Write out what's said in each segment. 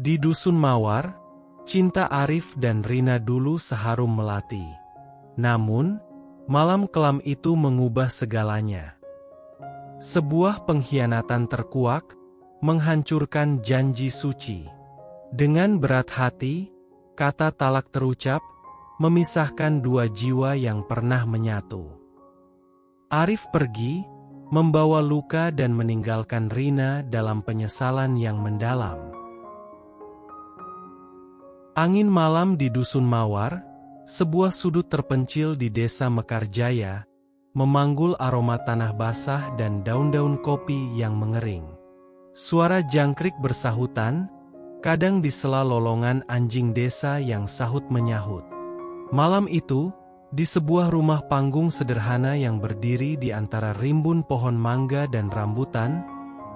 Di Dusun Mawar, cinta Arif dan Rina dulu seharum melati. Namun, malam kelam itu mengubah segalanya. Sebuah pengkhianatan terkuak, menghancurkan janji suci. Dengan berat hati, kata talak terucap, memisahkan dua jiwa yang pernah menyatu. Arif pergi, membawa luka dan meninggalkan Rina dalam penyesalan yang mendalam. Angin malam di Dusun Mawar, sebuah sudut terpencil di desa Mekarjaya, memanggul aroma tanah basah dan daun-daun kopi yang mengering. Suara jangkrik bersahutan, kadang di sela lolongan anjing desa yang sahut menyahut. Malam itu, di sebuah rumah panggung sederhana yang berdiri di antara rimbun pohon mangga dan rambutan,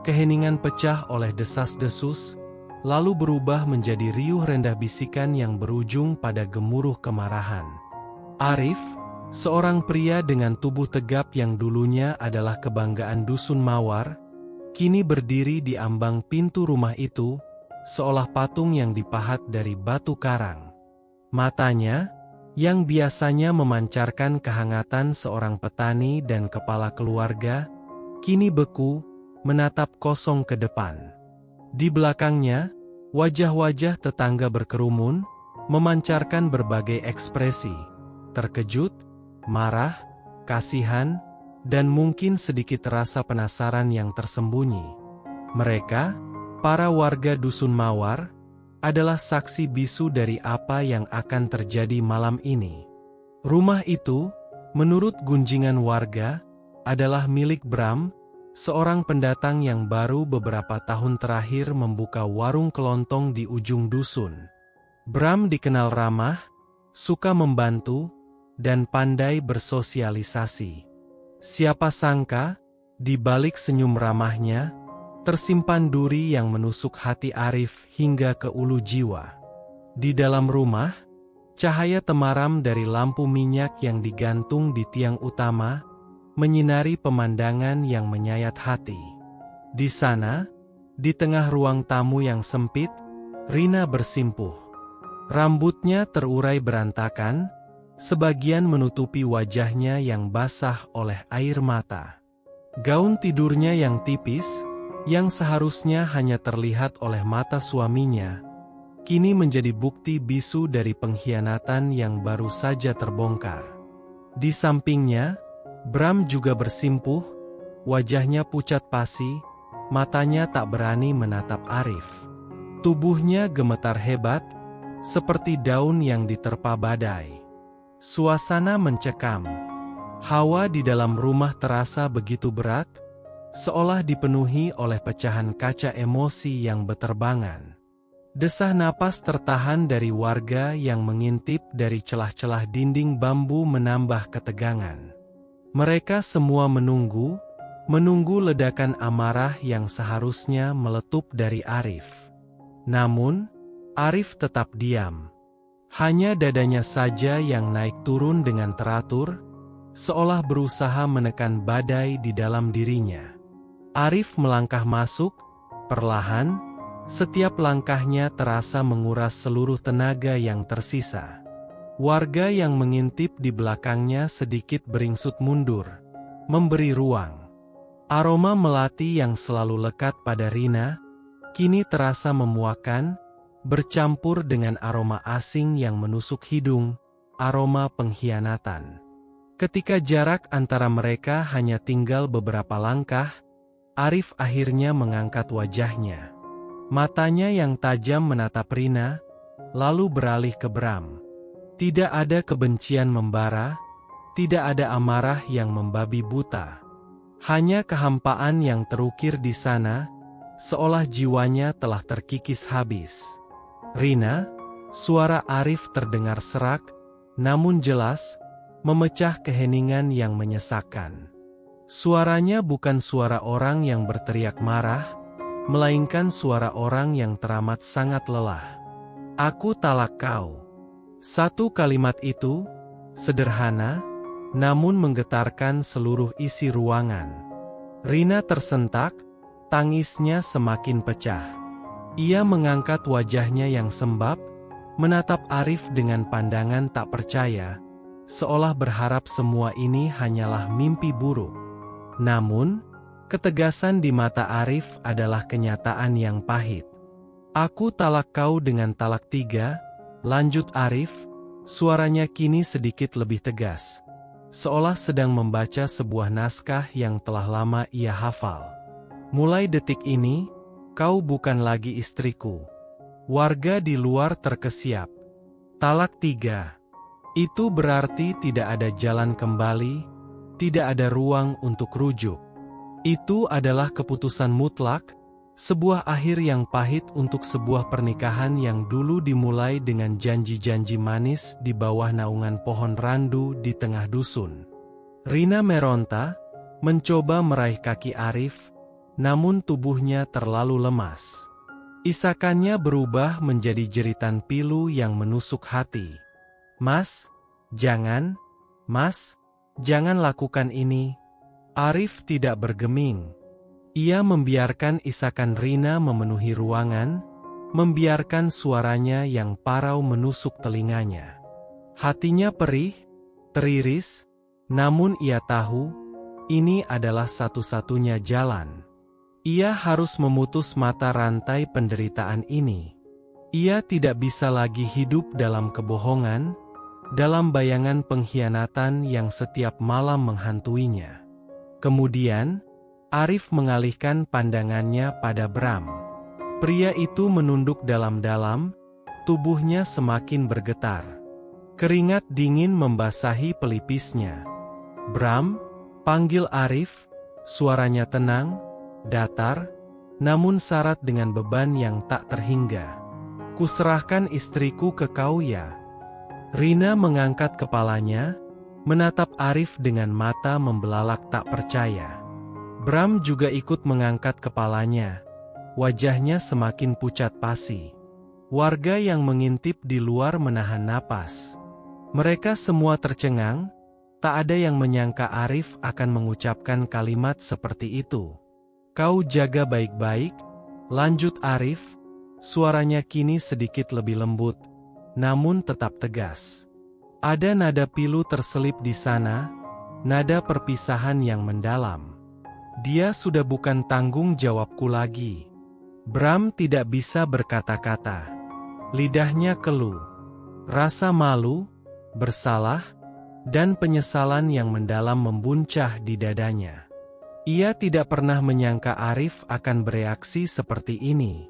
keheningan pecah oleh desas-desus, lalu berubah menjadi riuh rendah bisikan yang berujung pada gemuruh kemarahan. Arif, seorang pria dengan tubuh tegap yang dulunya adalah kebanggaan Dusun Mawar, kini berdiri di ambang pintu rumah itu, seolah patung yang dipahat dari batu karang. Matanya, yang biasanya memancarkan kehangatan seorang petani dan kepala keluarga, kini beku, menatap kosong ke depan. Di belakangnya, wajah-wajah tetangga berkerumun, memancarkan berbagai ekspresi, terkejut, marah, kasihan, dan mungkin sedikit rasa penasaran yang tersembunyi. Mereka, para warga Dusun Mawar, adalah saksi bisu dari apa yang akan terjadi malam ini. Rumah itu, menurut gunjingan warga, adalah milik Bram, seorang pendatang yang baru beberapa tahun terakhir membuka warung kelontong di ujung dusun. Bram dikenal ramah, suka membantu, dan pandai bersosialisasi. Siapa sangka, di balik senyum ramahnya, tersimpan duri yang menusuk hati Arif hingga ke ulu jiwa. Di dalam rumah, cahaya temaram dari lampu minyak yang digantung di tiang utama, menyinari pemandangan yang menyayat hati. Di sana, di tengah ruang tamu yang sempit, Rina bersimpuh. Rambutnya terurai berantakan, sebagian menutupi wajahnya yang basah oleh air mata. Gaun tidurnya yang tipis, yang seharusnya hanya terlihat oleh mata suaminya, kini menjadi bukti bisu dari pengkhianatan yang baru saja terbongkar. Di sampingnya, Bram juga bersimpuh, wajahnya pucat pasi, matanya tak berani menatap Arif. Tubuhnya gemetar hebat, seperti daun yang diterpa badai. Suasana mencekam. Hawa di dalam rumah terasa begitu berat, seolah dipenuhi oleh pecahan kaca emosi yang beterbangan. Desah napas tertahan dari warga yang mengintip dari celah-celah dinding bambu menambah ketegangan. Mereka semua menunggu ledakan amarah yang seharusnya meletup dari Arif. Namun, Arif tetap diam. Hanya dadanya saja yang naik turun dengan teratur, seolah berusaha menekan badai di dalam dirinya. Arif melangkah masuk, perlahan, setiap langkahnya terasa menguras seluruh tenaga yang tersisa. Warga yang mengintip di belakangnya sedikit beringsut mundur, memberi ruang. Aroma melati yang selalu lekat pada Rina, kini terasa memuakan, bercampur dengan aroma asing yang menusuk hidung, aroma pengkhianatan. Ketika jarak antara mereka hanya tinggal beberapa langkah, Arif akhirnya mengangkat wajahnya. Matanya yang tajam menatap Rina, lalu beralih ke Bram. Tidak ada kebencian membara, tidak ada amarah yang membabi buta. Hanya kehampaan yang terukir di sana, seolah jiwanya telah terkikis habis. Rina, suara Arif terdengar serak, namun jelas, memecah keheningan yang menyesakkan. Suaranya bukan suara orang yang berteriak marah, melainkan suara orang yang teramat sangat lelah. Aku talak kau. Satu kalimat itu, sederhana, namun menggetarkan seluruh isi ruangan. Rina tersentak, tangisnya semakin pecah. Ia mengangkat wajahnya yang sembab, menatap Arif dengan pandangan tak percaya, seolah berharap semua ini hanyalah mimpi buruk. Namun, ketegasan di mata Arif adalah kenyataan yang pahit. "Aku talak kau dengan talak 3, lanjut Arif, suaranya kini sedikit lebih tegas, seolah sedang membaca sebuah naskah yang telah lama ia hafal. "Mulai detik ini, kau bukan lagi istriku." Warga di luar terkesiap. Talak 3. Itu berarti tidak ada jalan kembali, tidak ada ruang untuk rujuk. Itu adalah keputusan mutlak, sebuah akhir yang pahit untuk sebuah pernikahan yang dulu dimulai dengan janji-janji manis di bawah naungan pohon randu di tengah dusun. Rina meronta, mencoba meraih kaki Arif, namun tubuhnya terlalu lemas. Isakannya berubah menjadi jeritan pilu yang menusuk hati. "Mas, jangan, Mas, jangan lakukan ini." Arif tidak bergeming. Ia membiarkan isakan Rina memenuhi ruangan, membiarkan suaranya yang parau menusuk telinganya. Hatinya perih, teriris, namun ia tahu, ini adalah satu-satunya jalan. Ia harus memutus mata rantai penderitaan ini. Ia tidak bisa lagi hidup dalam kebohongan, dalam bayangan pengkhianatan yang setiap malam menghantuinya. Kemudian, Arif mengalihkan pandangannya pada Bram. Pria itu menunduk dalam-dalam, tubuhnya semakin bergetar. Keringat dingin membasahi pelipisnya. "Bram," panggil Arif, suaranya tenang, datar, namun syarat dengan beban yang tak terhingga. "Kuserahkan istriku ke kau ya." Rina mengangkat kepalanya, menatap Arif dengan mata membelalak tak percaya. Bram juga ikut mengangkat kepalanya, wajahnya semakin pucat pasi. Warga yang mengintip di luar menahan napas. Mereka semua tercengang, tak ada yang menyangka Arif akan mengucapkan kalimat seperti itu. "Kau jaga baik-baik," lanjut Arif, suaranya kini sedikit lebih lembut, namun tetap tegas. Ada nada pilu terselip di sana, nada perpisahan yang mendalam. "Dia sudah bukan tanggung jawabku lagi." Bram tidak bisa berkata-kata. Lidahnya keluh. Rasa malu, bersalah, dan penyesalan yang mendalam membuncah di dadanya. Ia tidak pernah menyangka Arif akan bereaksi seperti ini.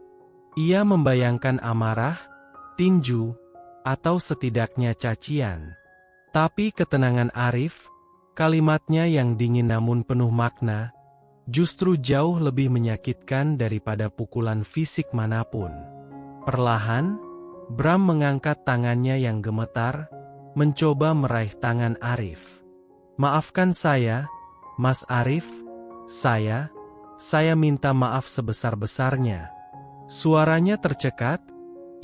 Ia membayangkan amarah, tinju, atau setidaknya cacian. Tapi ketenangan Arif, kalimatnya yang dingin namun penuh makna, justru jauh lebih menyakitkan daripada pukulan fisik manapun. Perlahan, Bram mengangkat tangannya yang gemetar, mencoba meraih tangan Arif. "Maafkan saya, Mas Arif. Saya minta maaf sebesar-besarnya." Suaranya tercekat,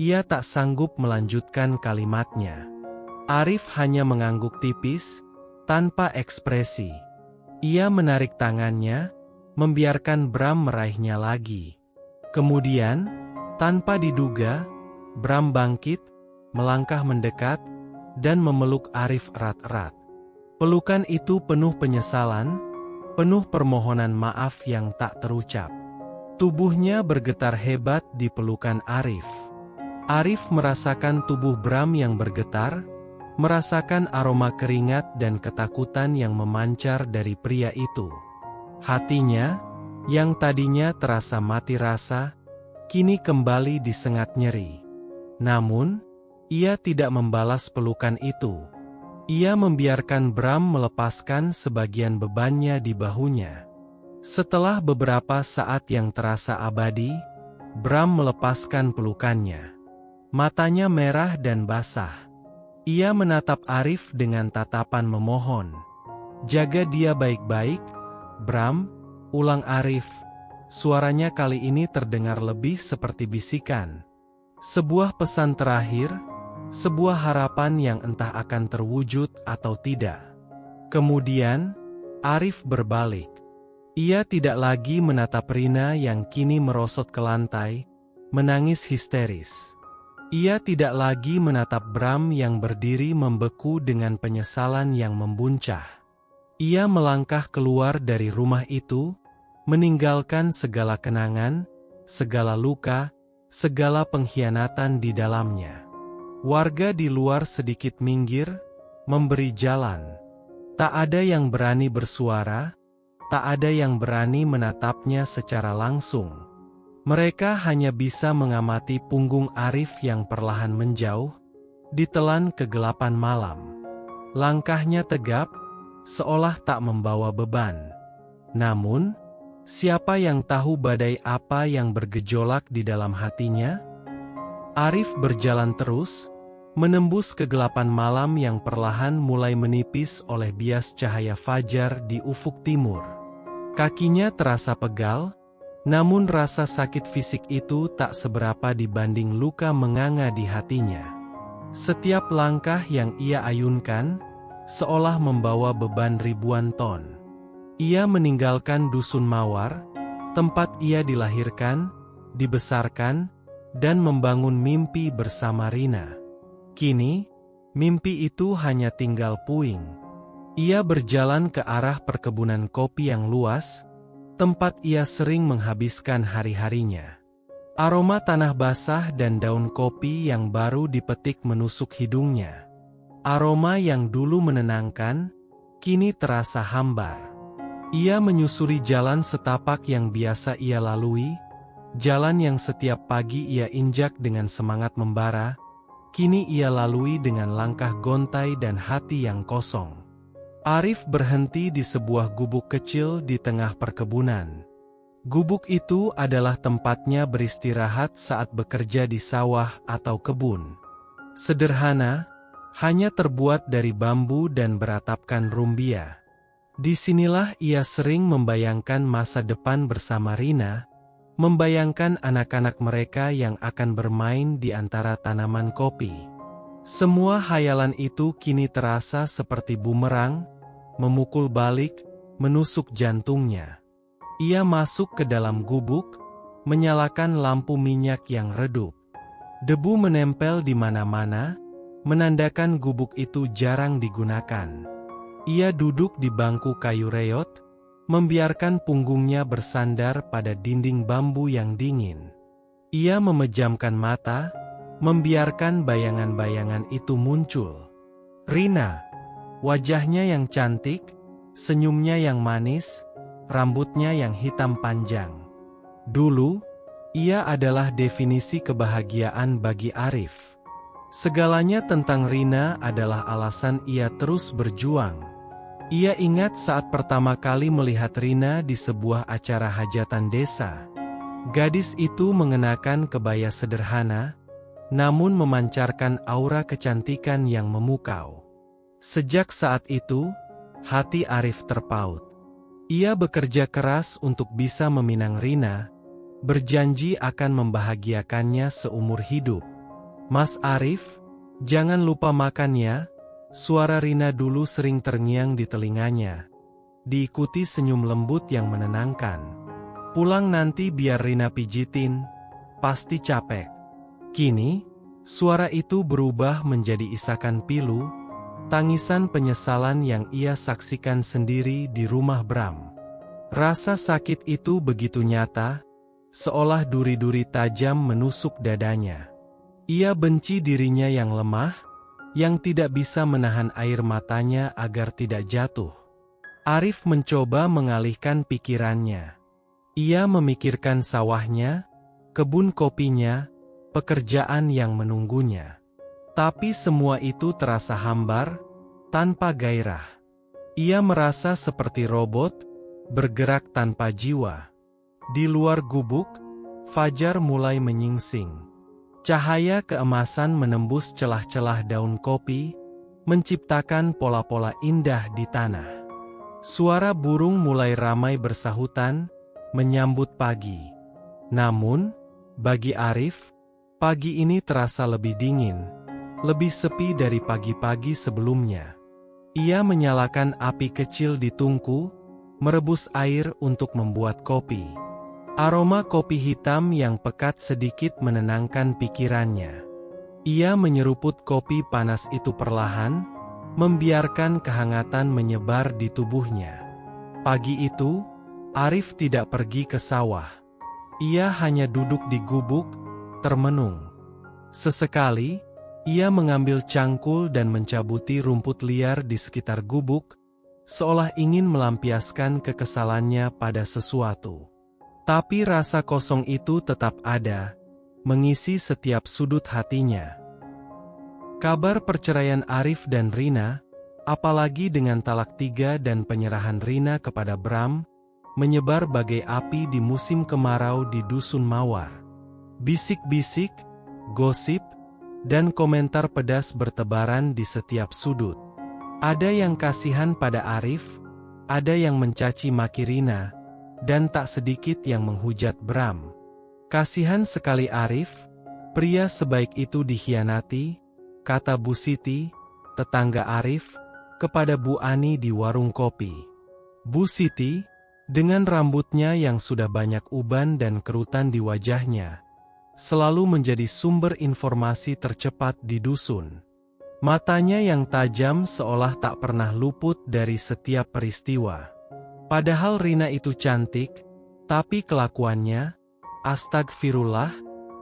ia tak sanggup melanjutkan kalimatnya. Arif hanya mengangguk tipis, tanpa ekspresi. Ia menarik tangannya, membiarkan Bram meraihnya lagi. Kemudian, tanpa diduga, Bram bangkit, melangkah mendekat, dan memeluk Arif erat-erat. Pelukan itu penuh penyesalan, penuh permohonan maaf yang tak terucap. Tubuhnya bergetar hebat di pelukan Arif. Arif merasakan tubuh Bram yang bergetar, merasakan aroma keringat dan ketakutan yang memancar dari pria itu. Hatinya, yang tadinya terasa mati rasa, kini kembali disengat nyeri. Namun, ia tidak membalas pelukan itu. Ia membiarkan Bram melepaskan sebagian bebannya di bahunya. Setelah beberapa saat yang terasa abadi, Bram melepaskan pelukannya. Matanya merah dan basah. Ia menatap Arif dengan tatapan memohon. "Jaga dia baik-baik, Bram," ulang Arif. Suaranya kali ini terdengar lebih seperti bisikan. Sebuah pesan terakhir, sebuah harapan yang entah akan terwujud atau tidak. Kemudian, Arif berbalik. Ia tidak lagi menatap Rina yang kini merosot ke lantai, menangis histeris. Ia tidak lagi menatap Bram yang berdiri membeku dengan penyesalan yang membuncah. Ia melangkah keluar dari rumah itu, meninggalkan segala kenangan, segala luka, segala pengkhianatan di dalamnya. Warga di luar sedikit minggir, memberi jalan. Tak ada yang berani bersuara, tak ada yang berani menatapnya secara langsung. Mereka hanya bisa mengamati punggung Arif yang perlahan menjauh, ditelan kegelapan malam. Langkahnya tegap, seolah tak membawa beban. Namun, siapa yang tahu badai apa yang bergejolak di dalam hatinya? Arif berjalan terus, menembus kegelapan malam yang perlahan mulai menipis oleh bias cahaya fajar di ufuk timur. Kakinya terasa pegal, namun rasa sakit fisik itu tak seberapa dibanding luka menganga di hatinya. Setiap langkah yang ia ayunkan, seolah membawa beban ribuan ton. Ia meninggalkan dusun Mawar, tempat ia dilahirkan, dibesarkan, dan membangun mimpi bersama Rina. Kini, mimpi itu hanya tinggal puing. Ia berjalan ke arah perkebunan kopi yang luas, tempat ia sering menghabiskan hari-harinya. Aroma tanah basah dan daun kopi yang baru dipetik menusuk hidungnya. Aroma yang dulu menenangkan, kini terasa hambar. Ia menyusuri jalan setapak yang biasa ia lalui, jalan yang setiap pagi ia injak dengan semangat membara, kini ia lalui dengan langkah gontai dan hati yang kosong. Arif berhenti di sebuah gubuk kecil di tengah perkebunan. Gubuk itu adalah tempatnya beristirahat saat bekerja di sawah atau kebun. Sederhana, hanya terbuat dari bambu dan beratapkan rumbia. Disinilah ia sering membayangkan masa depan bersama Rina, membayangkan anak-anak mereka yang akan bermain di antara tanaman kopi. Semua hayalan itu kini terasa seperti bumerang, memukul balik, menusuk jantungnya. Ia masuk ke dalam gubuk, menyalakan lampu minyak yang redup. Debu menempel di mana-mana, menandakan gubuk itu jarang digunakan. Ia duduk di bangku kayu reot, membiarkan punggungnya bersandar pada dinding bambu yang dingin. Ia memejamkan mata, membiarkan bayangan-bayangan itu muncul. Rina, wajahnya yang cantik, senyumnya yang manis, rambutnya yang hitam panjang. Dulu, ia adalah definisi kebahagiaan bagi Arif. Segalanya tentang Rina adalah alasan ia terus berjuang. Ia ingat saat pertama kali melihat Rina di sebuah acara hajatan desa. Gadis itu mengenakan kebaya sederhana, namun memancarkan aura kecantikan yang memukau. Sejak saat itu, hati Arif terpaut. Ia bekerja keras untuk bisa meminang Rina, berjanji akan membahagiakannya seumur hidup. "Mas Arif, jangan lupa makannya," suara Rina dulu sering terngiang di telinganya. Diikuti senyum lembut yang menenangkan. "Pulang nanti biar Rina pijitin, pasti capek." Kini, suara itu berubah menjadi isakan pilu, tangisan penyesalan yang ia saksikan sendiri di rumah Bram. Rasa sakit itu begitu nyata, seolah duri-duri tajam menusuk dadanya. Ia benci dirinya yang lemah, yang tidak bisa menahan air matanya agar tidak jatuh. Arif mencoba mengalihkan pikirannya. Ia memikirkan sawahnya, kebun kopinya, pekerjaan yang menunggunya. Tapi semua itu terasa hambar, tanpa gairah. Ia merasa seperti robot, bergerak tanpa jiwa. Di luar gubuk, fajar mulai menyingsing. Cahaya keemasan menembus celah-celah daun kopi, menciptakan pola-pola indah di tanah. Suara burung mulai ramai bersahutan, menyambut pagi. Namun, bagi Arif, pagi ini terasa lebih dingin, lebih sepi dari pagi-pagi sebelumnya. Ia menyalakan api kecil di tungku, merebus air untuk membuat kopi. Aroma kopi hitam yang pekat sedikit menenangkan pikirannya. Ia menyeruput kopi panas itu perlahan, membiarkan kehangatan menyebar di tubuhnya. Pagi itu, Arif tidak pergi ke sawah. Ia hanya duduk di gubuk, termenung. Sesekali, ia mengambil cangkul dan mencabuti rumput liar di sekitar gubuk, seolah ingin melampiaskan kekesalannya pada sesuatu. Tapi rasa kosong itu tetap ada, mengisi setiap sudut hatinya. Kabar perceraian Arif dan Rina, apalagi dengan talak 3 dan penyerahan Rina kepada Bram, menyebar bagai api di musim kemarau di Dusun Mawar. Bisik-bisik, gosip, dan komentar pedas bertebaran di setiap sudut. Ada yang kasihan pada Arif, ada yang mencaci maki Rina, dan tak sedikit yang menghujat Bram. Kasihan sekali Arif, pria sebaik itu dikhianati, kata Bu Siti, tetangga Arif, kepada Bu Ani di warung kopi. Bu Siti, dengan rambutnya yang sudah banyak uban dan kerutan di wajahnya, selalu menjadi sumber informasi tercepat di dusun. Matanya yang tajam seolah tak pernah luput dari setiap peristiwa. Padahal Rina itu cantik, tapi kelakuannya, astagfirullah,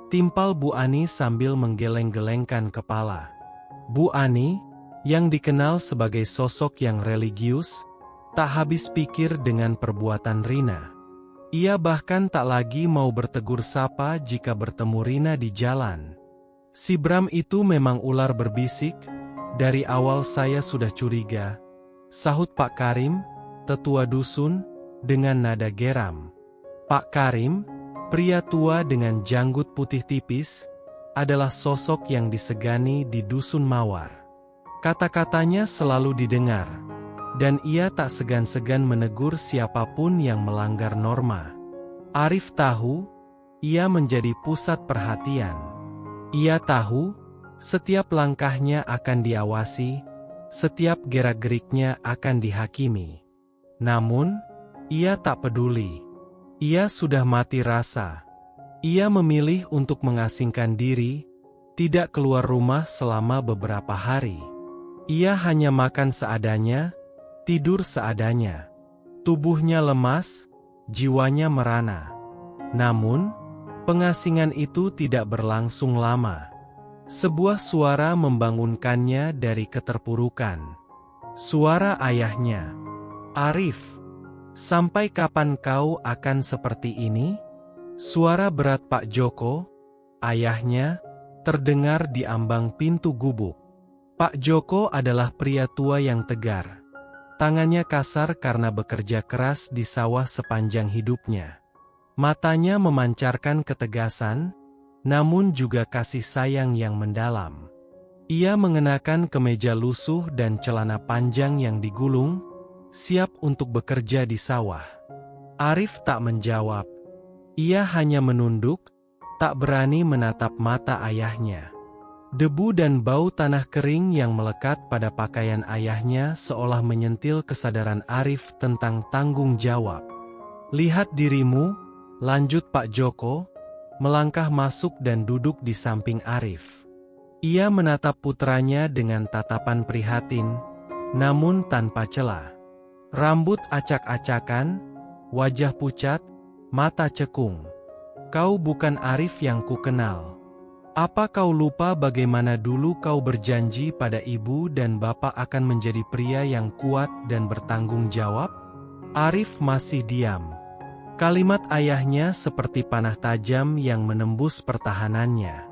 timpal Bu Ani sambil menggeleng-gelengkan kepala. Bu Ani, yang dikenal sebagai sosok yang religius, tak habis pikir dengan perbuatan Rina. Ia bahkan tak lagi mau bertegur sapa jika bertemu Rina di jalan. Si Bram itu memang ular berbisik, dari awal saya sudah curiga, sahut Pak Karim, tetua dusun, dengan nada geram. Pak Karim, pria tua dengan janggut putih tipis, adalah sosok yang disegani di Dusun Mawar. Kata-katanya selalu didengar, dan ia tak segan-segan menegur siapapun yang melanggar norma. Arif tahu, ia menjadi pusat perhatian. Ia tahu, setiap langkahnya akan diawasi, setiap gerak-geriknya akan dihakimi. Namun, ia tak peduli. Ia sudah mati rasa. Ia memilih untuk mengasingkan diri, tidak keluar rumah selama beberapa hari. Ia hanya makan seadanya, tidur seadanya. Tubuhnya lemas, jiwanya merana. Namun, pengasingan itu tidak berlangsung lama. Sebuah suara membangunkannya dari keterpurukan. Suara ayahnya. Arif, sampai kapan kau akan seperti ini? Suara berat Pak Joko, ayahnya, terdengar di ambang pintu gubuk. Pak Joko adalah pria tua yang tegar. Tangannya kasar karena bekerja keras di sawah sepanjang hidupnya. Matanya memancarkan ketegasan, namun juga kasih sayang yang mendalam. Ia mengenakan kemeja lusuh dan celana panjang yang digulung, siap untuk bekerja di sawah. Arif tak menjawab. Ia hanya menunduk, tak berani menatap mata ayahnya. Debu dan bau tanah kering yang melekat pada pakaian ayahnya seolah menyentil kesadaran Arif tentang tanggung jawab. Lihat dirimu, lanjut Pak Joko, melangkah masuk dan duduk di samping Arif. Ia menatap putranya dengan tatapan prihatin, namun tanpa celah. Rambut acak-acakan, wajah pucat, mata cekung. Kau bukan Arif yang kukenal. Apa kau lupa bagaimana dulu kau berjanji pada ibu dan bapak akan menjadi pria yang kuat dan bertanggung jawab? Arif masih diam. Kalimat ayahnya seperti panah tajam yang menembus pertahanannya.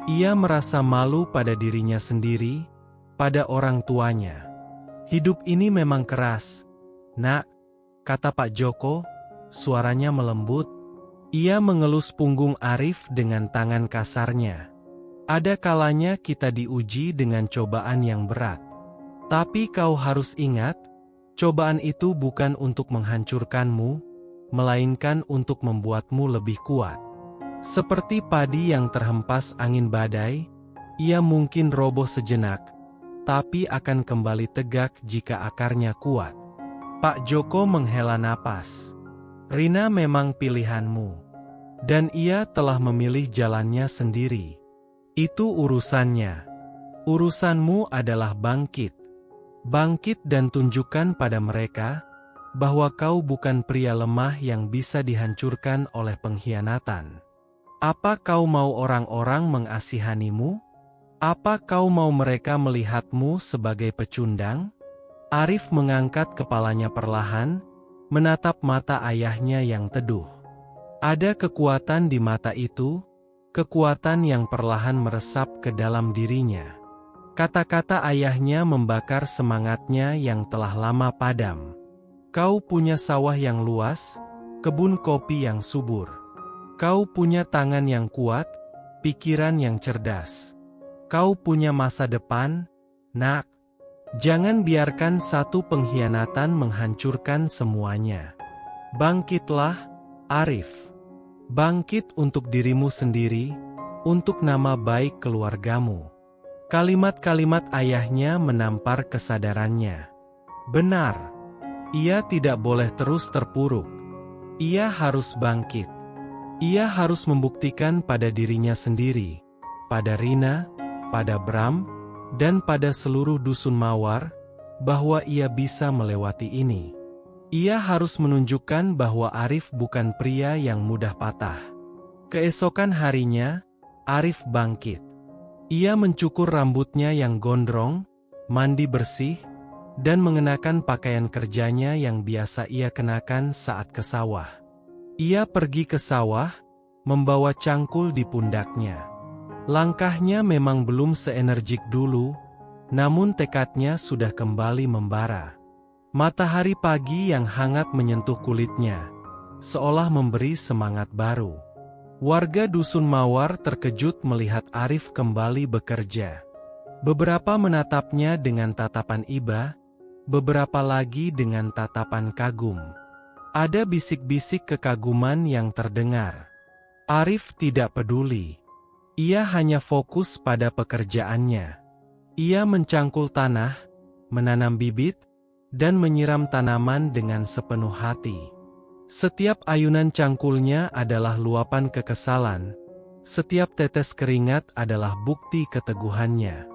Ia merasa malu pada dirinya sendiri, pada orang tuanya. Hidup ini memang keras, Nak, kata Pak Joko, suaranya melembut. Ia mengelus punggung Arif dengan tangan kasarnya. Ada kalanya kita diuji dengan cobaan yang berat. Tapi kau harus ingat, cobaan itu bukan untuk menghancurkanmu, melainkan untuk membuatmu lebih kuat. Seperti padi yang terhempas angin badai, ia mungkin roboh sejenak, tapi akan kembali tegak jika akarnya kuat. Pak Joko menghela napas. Rina memang pilihanmu. Dan ia telah memilih jalannya sendiri. Itu urusannya. Urusanmu adalah bangkit. Bangkit dan tunjukkan pada mereka bahwa kau bukan pria lemah yang bisa dihancurkan oleh pengkhianatan. Apa kau mau orang-orang mengasihanimu? Apa kau mau mereka melihatmu sebagai pecundang? Arif mengangkat kepalanya perlahan, menatap mata ayahnya yang teduh. Ada kekuatan di mata itu, kekuatan yang perlahan meresap ke dalam dirinya. Kata-kata ayahnya membakar semangatnya yang telah lama padam. Kau punya sawah yang luas, kebun kopi yang subur. Kau punya tangan yang kuat, pikiran yang cerdas. Kau punya masa depan, nak. Jangan biarkan satu pengkhianatan menghancurkan semuanya. Bangkitlah, Arif. Bangkit untuk dirimu sendiri, untuk nama baik keluargamu. Kalimat-kalimat ayahnya menampar kesadarannya. Benar, ia tidak boleh terus terpuruk. Ia harus bangkit. Ia harus membuktikan pada dirinya sendiri, pada Rina, pada Bram, dan pada seluruh dusun Mawar, bahwa ia bisa melewati ini. Ia harus menunjukkan bahwa Arif bukan pria yang mudah patah. Keesokan harinya, Arif bangkit. Ia mencukur rambutnya yang gondrong, mandi bersih, dan mengenakan pakaian kerjanya yang biasa ia kenakan saat ke sawah. Ia pergi ke sawah, membawa cangkul di pundaknya. Langkahnya memang belum seenergik dulu, namun tekadnya sudah kembali membara. Matahari pagi yang hangat menyentuh kulitnya, seolah memberi semangat baru. Warga dusun Mawar terkejut melihat Arif kembali bekerja. Beberapa menatapnya dengan tatapan iba, beberapa lagi dengan tatapan kagum. Ada bisik-bisik kekaguman yang terdengar. Arif tidak peduli. Ia hanya fokus pada pekerjaannya. Ia mencangkul tanah, menanam bibit, dan menyiram tanaman dengan sepenuh hati. Setiap ayunan cangkulnya adalah luapan kekesalan, setiap tetes keringat adalah bukti keteguhannya.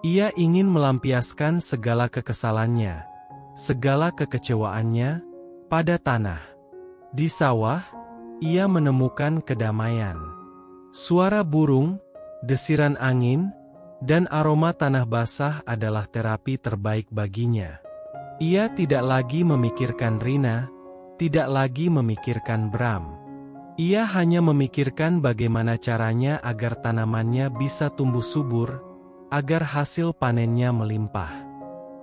Ia ingin melampiaskan segala kekesalannya, segala kekecewaannya, pada tanah. Di sawah, ia menemukan kedamaian. Suara burung, desiran angin, dan aroma tanah basah adalah terapi terbaik baginya. Ia tidak lagi memikirkan Rina, tidak lagi memikirkan Bram. Ia hanya memikirkan bagaimana caranya agar tanamannya bisa tumbuh subur, agar hasil panennya melimpah.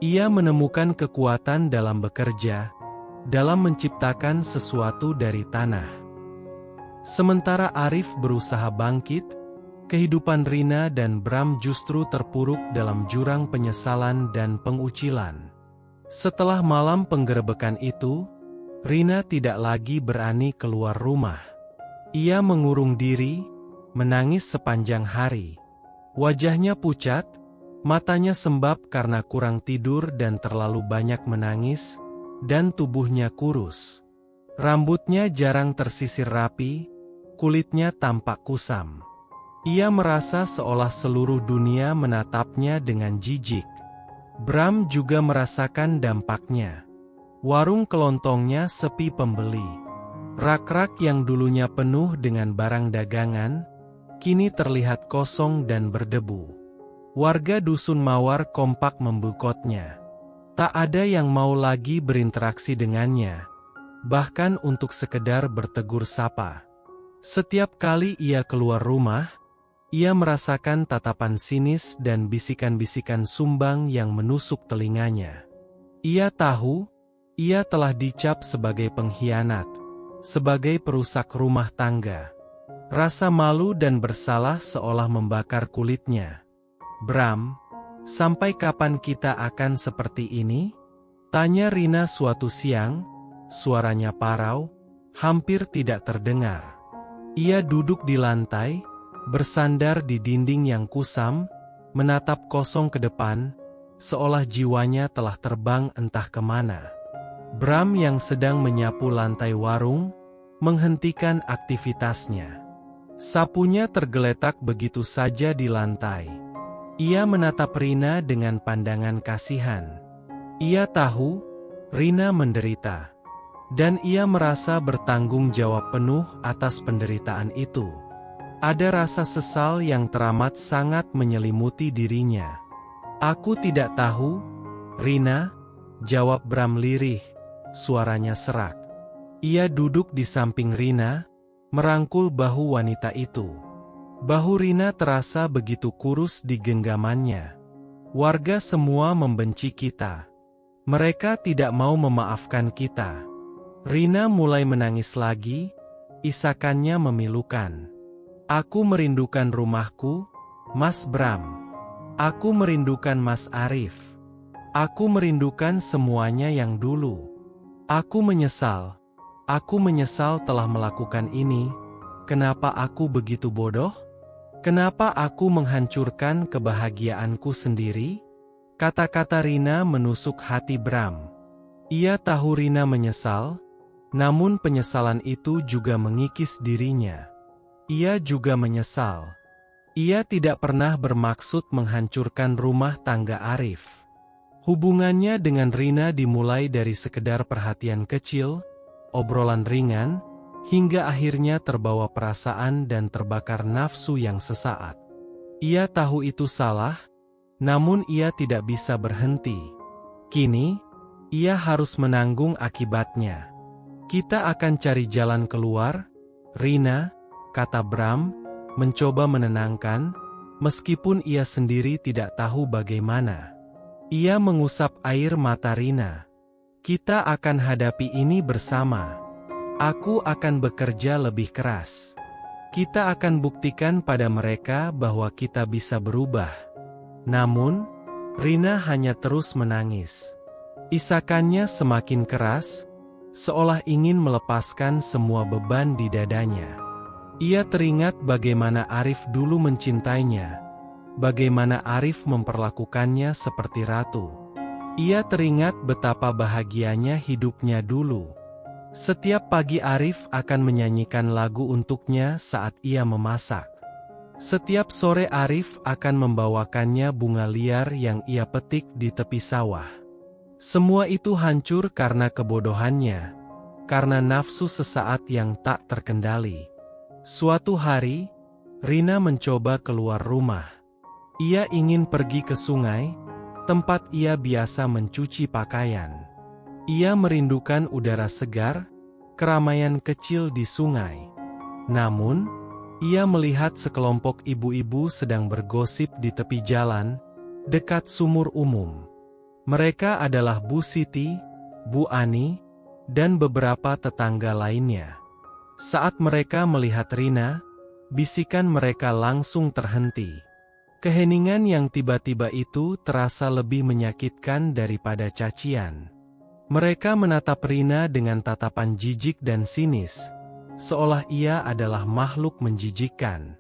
Ia menemukan kekuatan dalam bekerja, dalam menciptakan sesuatu dari tanah. Sementara Arif berusaha bangkit, kehidupan Rina dan Bram justru terpuruk dalam jurang penyesalan dan pengucilan. Setelah malam penggerebekan itu, Rina tidak lagi berani keluar rumah. Ia mengurung diri, menangis sepanjang hari. Wajahnya pucat, matanya sembab karena kurang tidur dan terlalu banyak menangis, dan tubuhnya kurus. Rambutnya jarang tersisir rapi, kulitnya tampak kusam. Ia merasa seolah seluruh dunia menatapnya dengan jijik. Bram juga merasakan dampaknya. Warung kelontongnya sepi pembeli. Rak-rak yang dulunya penuh dengan barang dagangan, kini terlihat kosong dan berdebu. Warga dusun Mawar kompak membukotnya. Tak ada yang mau lagi berinteraksi dengannya, bahkan untuk sekedar bertegur sapa. Setiap kali ia keluar rumah, ia merasakan tatapan sinis dan bisikan-bisikan sumbang yang menusuk telinganya. Ia tahu, ia telah dicap sebagai pengkhianat, sebagai perusak rumah tangga. Rasa malu dan bersalah seolah membakar kulitnya. Bram, sampai kapan kita akan seperti ini? Tanya Rina suatu siang, suaranya parau, hampir tidak terdengar. Ia duduk di lantai, bersandar di dinding yang kusam, menatap kosong ke depan, seolah jiwanya telah terbang entah kemana. Bram yang sedang menyapu lantai warung, menghentikan aktivitasnya. Sapunya tergeletak begitu saja di lantai. Ia menatap Rina dengan pandangan kasihan. Ia tahu Rina menderita, dan ia merasa bertanggung jawab penuh atas penderitaan itu. Ada rasa sesal yang teramat sangat menyelimuti dirinya. "Aku tidak tahu, Rina," jawab Bram lirih, suaranya serak. Ia duduk di samping Rina, merangkul bahu wanita itu. Bahu Rina terasa begitu kurus di genggamannya. "Warga semua membenci kita. Mereka tidak mau memaafkan kita." Rina mulai menangis lagi, isakannya memilukan. "Aku merindukan rumahku, Mas Bram. Aku merindukan Mas Arif. Aku merindukan semuanya yang dulu. Aku menyesal. Aku menyesal telah melakukan ini. Kenapa aku begitu bodoh? Kenapa aku menghancurkan kebahagiaanku sendiri?" Kata-kata Rina menusuk hati Bram. Ia tahu Rina menyesal, namun penyesalan itu juga mengikis dirinya. Ia juga menyesal. Ia tidak pernah bermaksud menghancurkan rumah tangga Arif. Hubungannya dengan Rina dimulai dari sekedar perhatian kecil, obrolan ringan, hingga akhirnya terbawa perasaan dan terbakar nafsu yang sesaat. Ia tahu itu salah, namun ia tidak bisa berhenti. Kini, ia harus menanggung akibatnya. "Kita akan cari jalan keluar, Rina," kata Bram, mencoba menenangkan, meskipun ia sendiri tidak tahu bagaimana. Ia mengusap air mata Rina. "Kita akan hadapi ini bersama. Aku akan bekerja lebih keras. Kita akan buktikan pada mereka bahwa kita bisa berubah." Namun, Rina hanya terus menangis. Isakannya semakin keras, seolah ingin melepaskan semua beban di dadanya. Ia teringat bagaimana Arif dulu mencintainya, bagaimana Arif memperlakukannya seperti ratu. Ia teringat betapa bahagianya hidupnya dulu. Setiap pagi Arif akan menyanyikan lagu untuknya saat ia memasak. Setiap sore Arif akan membawakannya bunga liar yang ia petik di tepi sawah. Semua itu hancur karena kebodohannya, karena nafsu sesaat yang tak terkendali. Suatu hari, Rina mencoba keluar rumah. Ia ingin pergi ke sungai, tempat ia biasa mencuci pakaian. Ia merindukan udara segar, keramaian kecil di sungai. Namun, ia melihat sekelompok ibu-ibu sedang bergosip di tepi jalan, dekat sumur umum. Mereka adalah Bu Siti, Bu Ani, dan beberapa tetangga lainnya. Saat mereka melihat Rina, bisikan mereka langsung terhenti. Keheningan yang tiba-tiba itu terasa lebih menyakitkan daripada cacian. Mereka menatap Rina dengan tatapan jijik dan sinis, seolah ia adalah makhluk menjijikkan.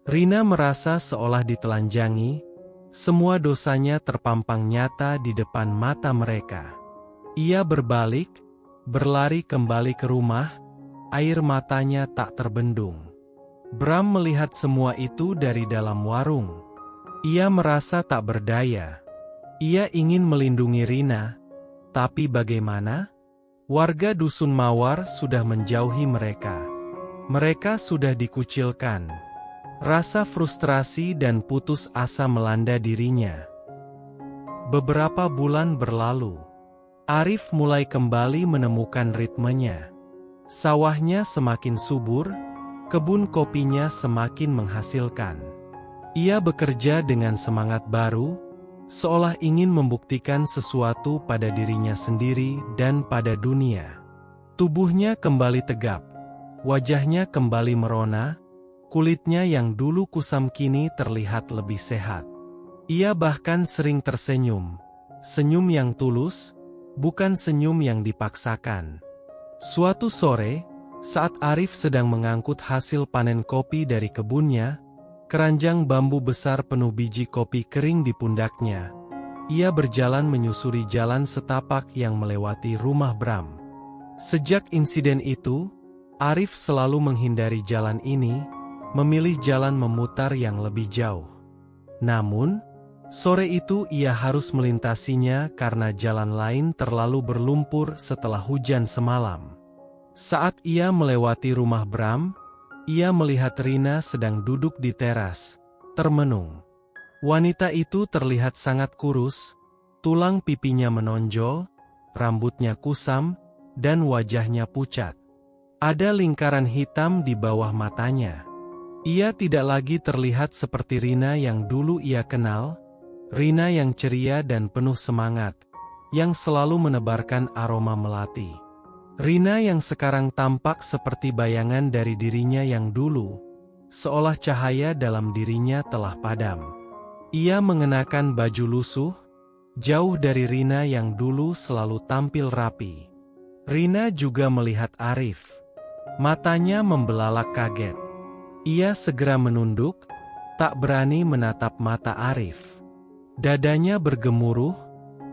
Rina merasa seolah ditelanjangi, semua dosanya terpampang nyata di depan mata mereka. Ia berbalik, berlari kembali ke rumah, air matanya tak terbendung. Bram melihat semua itu dari dalam warung. Ia merasa tak berdaya. Ia ingin melindungi Rina, tapi bagaimana? Warga dusun Mawar sudah menjauhi mereka. Mereka sudah dikucilkan. Rasa frustrasi dan putus asa melanda dirinya. Beberapa bulan berlalu. Arif mulai kembali menemukan ritmenya. Sawahnya semakin subur, kebun kopinya semakin menghasilkan. Ia bekerja dengan semangat baru, seolah ingin membuktikan sesuatu pada dirinya sendiri dan pada dunia. Tubuhnya kembali tegap, wajahnya kembali merona, kulitnya yang dulu kusam kini terlihat lebih sehat. Ia bahkan sering tersenyum, senyum yang tulus, bukan senyum yang dipaksakan. Suatu sore, saat Arif sedang mengangkut hasil panen kopi dari kebunnya, keranjang bambu besar penuh biji kopi kering di pundaknya. Ia berjalan menyusuri jalan setapak yang melewati rumah Bram. Sejak insiden itu, Arif selalu menghindari jalan ini, memilih jalan memutar yang lebih jauh. Namun, sore itu ia harus melintasinya karena jalan lain terlalu berlumpur setelah hujan semalam. Saat ia melewati rumah Bram, ia melihat Rina sedang duduk di teras, termenung. Wanita itu terlihat sangat kurus, tulang pipinya menonjol, rambutnya kusam, dan wajahnya pucat. Ada lingkaran hitam di bawah matanya. Ia tidak lagi terlihat seperti Rina yang dulu ia kenal, Rina yang ceria dan penuh semangat, yang selalu menebarkan aroma melati. Rina yang sekarang tampak seperti bayangan dari dirinya yang dulu, seolah cahaya dalam dirinya telah padam. Ia mengenakan baju lusuh, jauh dari Rina yang dulu selalu tampil rapi. Rina juga melihat Arif. Matanya membelalak kaget. Ia segera menunduk, tak berani menatap mata Arif. Dadanya bergemuruh,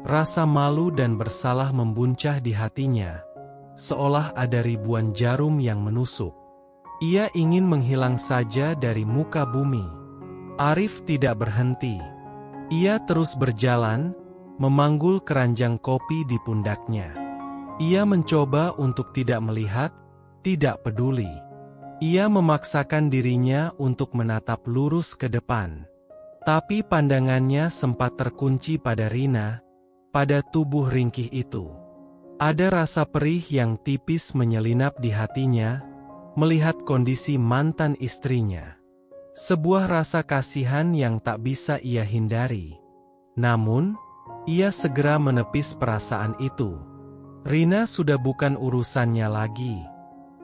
rasa malu dan bersalah membuncah di hatinya, seolah ada ribuan jarum yang menusuk. Ia ingin menghilang saja dari muka bumi. Arif tidak berhenti. Ia terus berjalan, memanggul keranjang kopi di pundaknya. Ia mencoba untuk tidak melihat, tidak peduli. Ia memaksakan dirinya untuk menatap lurus ke depan. Tapi pandangannya sempat terkunci pada Rina, pada tubuh ringkih itu. Ada rasa perih yang tipis menyelinap di hatinya, melihat kondisi mantan istrinya. Sebuah rasa kasihan yang tak bisa ia hindari. Namun, ia segera menepis perasaan itu. Rina sudah bukan urusannya lagi.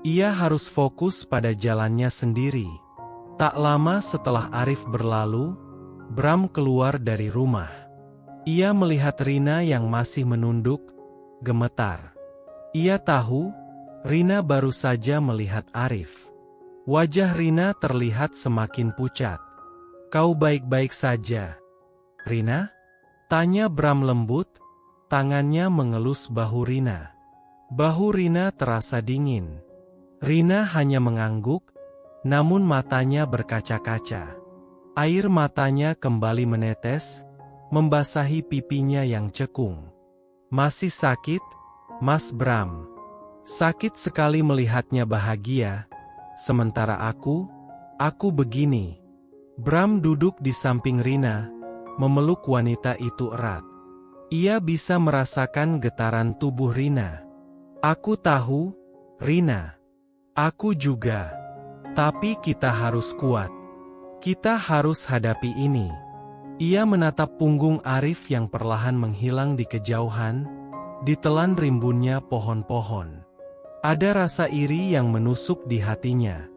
Ia harus fokus pada jalannya sendiri. Tak lama setelah Arif berlalu, Bram keluar dari rumah. Ia melihat Rina yang masih menunduk, gemetar. Ia tahu, Rina baru saja melihat Arif. Wajah Rina terlihat semakin pucat. "Kau baik-baik saja, Rina?" tanya Bram lembut, tangannya mengelus bahu Rina. Bahu Rina terasa dingin. Rina hanya mengangguk, namun matanya berkaca-kaca. Air matanya kembali menetes, membasahi pipinya yang cekung. "Masih sakit, Mas Bram?" "Sakit sekali melihatnya bahagia, sementara aku begini." Bram duduk di samping Rina, memeluk wanita itu erat. Ia bisa merasakan getaran tubuh Rina. "Aku tahu, Rina. Aku juga. Tapi kita harus kuat. Kita harus hadapi ini." Ia menatap punggung Arif yang perlahan menghilang di kejauhan, ditelan rimbunnya pohon-pohon. Ada rasa iri yang menusuk di hatinya.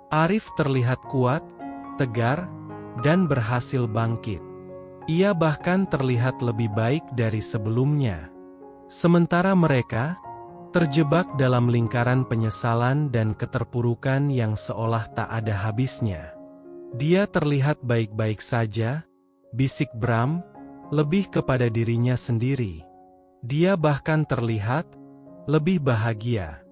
Arif terlihat kuat, tegar, dan berhasil bangkit. Ia bahkan terlihat lebih baik dari sebelumnya. Sementara mereka terjebak dalam lingkaran penyesalan dan keterpurukan yang seolah tak ada habisnya. "Dia terlihat baik-baik saja," bisik Bram, lebih kepada dirinya sendiri. "Dia bahkan terlihat lebih bahagia."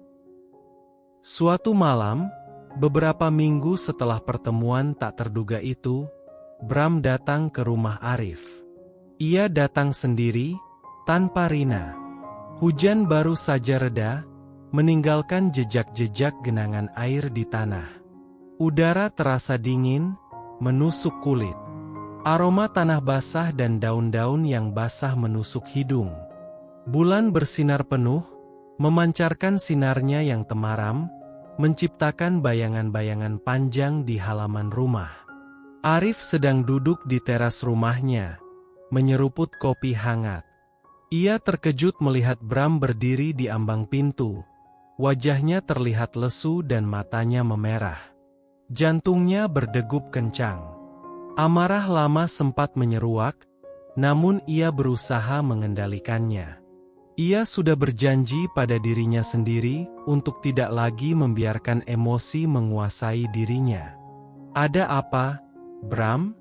Suatu malam, beberapa minggu setelah pertemuan tak terduga itu, Bram datang ke rumah Arif. Ia datang sendiri, tanpa Rina. Hujan baru saja reda, meninggalkan jejak-jejak genangan air di tanah. Udara terasa dingin, menusuk kulit. Aroma tanah basah dan daun-daun yang basah menusuk hidung. Bulan bersinar penuh, memancarkan sinarnya yang temaram, menciptakan bayangan-bayangan panjang di halaman rumah. Arif sedang duduk di teras rumahnya, menyeruput kopi hangat. Ia terkejut melihat Bram berdiri di ambang pintu. Wajahnya terlihat lesu dan matanya memerah. Jantungnya berdegup kencang. Amarah lama sempat menyeruak, namun ia berusaha mengendalikannya. Ia sudah berjanji pada dirinya sendiri untuk tidak lagi membiarkan emosi menguasai dirinya. "Ada apa, Bram?"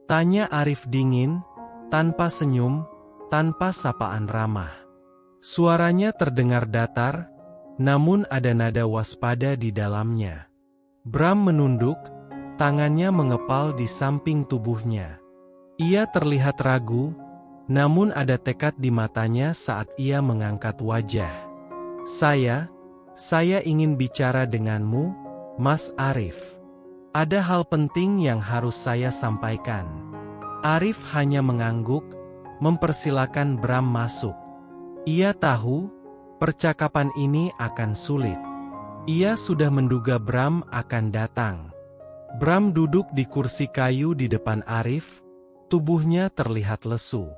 tanya Arif dingin, tanpa senyum, tanpa sapaan ramah. Suaranya terdengar datar, namun ada nada waspada di dalamnya. Bram menunduk, tangannya mengepal di samping tubuhnya. Ia terlihat ragu, namun ada tekad di matanya saat ia mengangkat wajah. Saya ingin bicara denganmu, Mas Arif. Ada hal penting yang harus saya sampaikan. Arif hanya mengangguk, mempersilakan Bram masuk. Ia tahu, percakapan ini akan sulit. Ia sudah menduga Bram akan datang. Bram duduk di kursi kayu di depan Arif, tubuhnya terlihat lesu.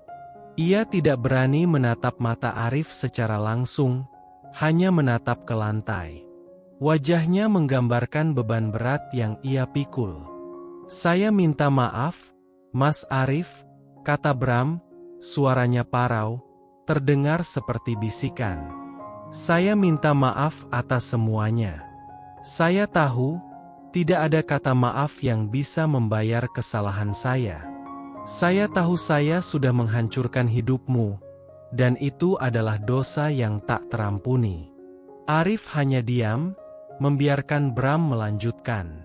Ia tidak berani menatap mata Arif secara langsung, hanya menatap ke lantai. Wajahnya menggambarkan beban berat yang ia pikul. "Saya minta maaf, Mas Arif," kata Bram, suaranya parau, terdengar seperti bisikan. "Saya minta maaf atas semuanya. Saya tahu, tidak ada kata maaf yang bisa membayar kesalahan saya. Saya tahu saya sudah menghancurkan hidupmu, dan itu adalah dosa yang tak terampuni." Arif hanya diam, membiarkan Bram melanjutkan.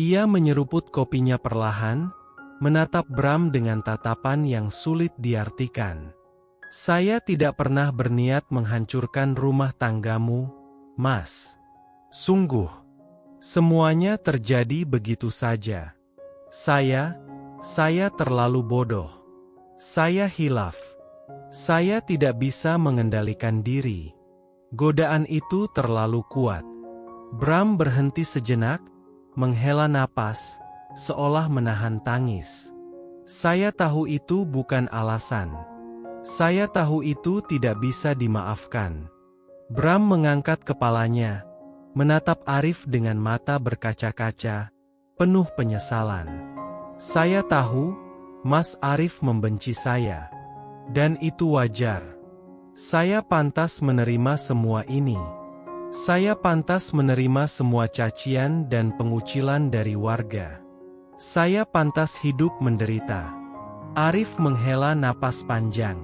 Ia menyeruput kopinya perlahan, menatap Bram dengan tatapan yang sulit diartikan. "Saya tidak pernah berniat menghancurkan rumah tanggamu, Mas. Sungguh, semuanya terjadi begitu saja. Saya terlalu bodoh. Saya hilaf. Saya tidak bisa mengendalikan diri. Godaan itu terlalu kuat." Bram berhenti sejenak, menghela napas, seolah menahan tangis. "Saya tahu itu bukan alasan. Saya tahu itu tidak bisa dimaafkan." Bram mengangkat kepalanya, menatap Arif dengan mata berkaca-kaca, penuh penyesalan. "Saya tahu, Mas Arif membenci saya. Dan itu wajar. Saya pantas menerima semua ini. Saya pantas menerima semua cacian dan pengucilan dari warga. Saya pantas hidup menderita." Arif menghela napas panjang.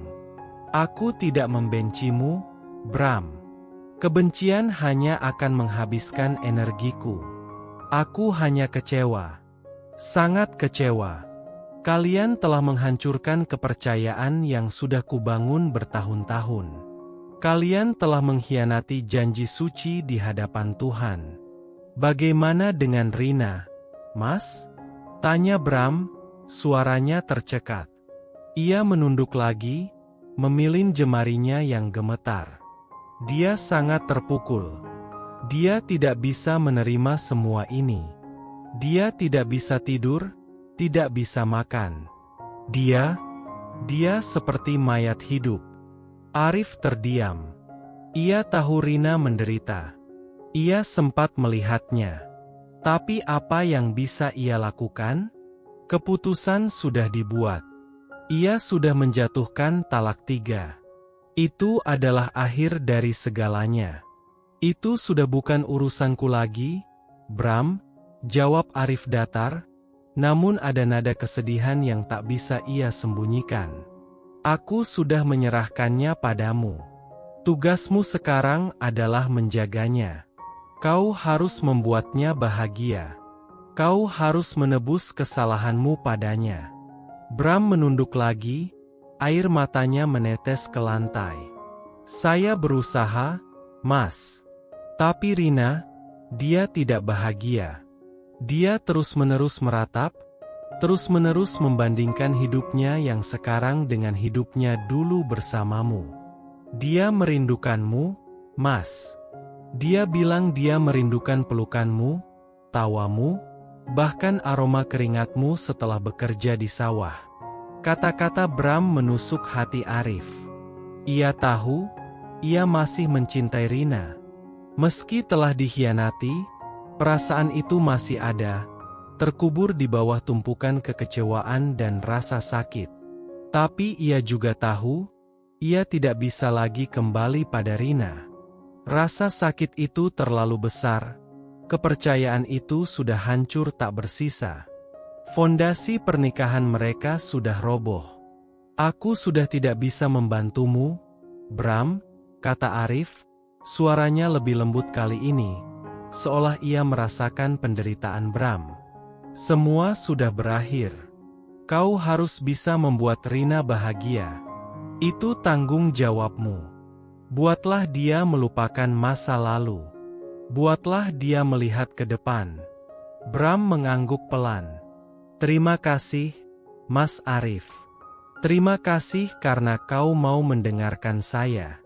"Aku tidak membencimu, Bram. Kebencian hanya akan menghabiskan energiku. Aku hanya kecewa. Sangat kecewa. Kalian telah menghancurkan kepercayaan yang sudah kubangun bertahun-tahun. Kalian telah mengkhianati janji suci di hadapan Tuhan. Bagaimana dengan Rina, Mas?" tanya Bram, suaranya tercekat. Ia menunduk lagi, memilin jemarinya yang gemetar. Dia sangat terpukul. Dia tidak bisa menerima semua ini. Dia tidak bisa tidur, tidak bisa makan. Dia seperti mayat hidup. Arif terdiam. Ia tahu Rina menderita. Ia sempat melihatnya. Tapi apa yang bisa ia lakukan? Keputusan sudah dibuat. Ia sudah menjatuhkan talak 3. Itu adalah akhir dari segalanya. "Itu sudah bukan urusanku lagi, Bram," jawab Arif datar, namun ada nada kesedihan yang tak bisa ia sembunyikan. "Aku sudah menyerahkannya padamu. Tugasmu sekarang adalah menjaganya. Kau harus membuatnya bahagia. Kau harus menebus kesalahanmu padanya." Bram menunduk lagi, air matanya menetes ke lantai. "Saya berusaha, Mas. Tapi Rina, dia tidak bahagia. Dia terus-menerus meratap, terus-menerus membandingkan hidupnya yang sekarang dengan hidupnya dulu bersamamu. Dia merindukanmu, Mas. Dia bilang dia merindukan pelukanmu, tawamu, bahkan aroma keringatmu setelah bekerja di sawah." Kata-kata Bram menusuk hati Arif. Ia tahu, ia masih mencintai Rina. Meski telah dikhianati, perasaan itu masih ada, terkubur di bawah tumpukan kekecewaan dan rasa sakit. Tapi ia juga tahu, ia tidak bisa lagi kembali pada Rina. Rasa sakit itu terlalu besar, kepercayaan itu sudah hancur tak bersisa. Fondasi pernikahan mereka sudah roboh. "Aku sudah tidak bisa membantumu, Bram," kata Arif, Suaranya lebih lembut kali ini, seolah ia merasakan penderitaan Bram. Semua sudah berakhir. Kau harus bisa membuat Rina bahagia. Itu tanggung jawabmu. Buatlah dia melupakan masa lalu. Buatlah dia melihat ke depan. Bram mengangguk pelan. Terima kasih, Mas Arif. Terima kasih karena kau mau mendengarkan saya.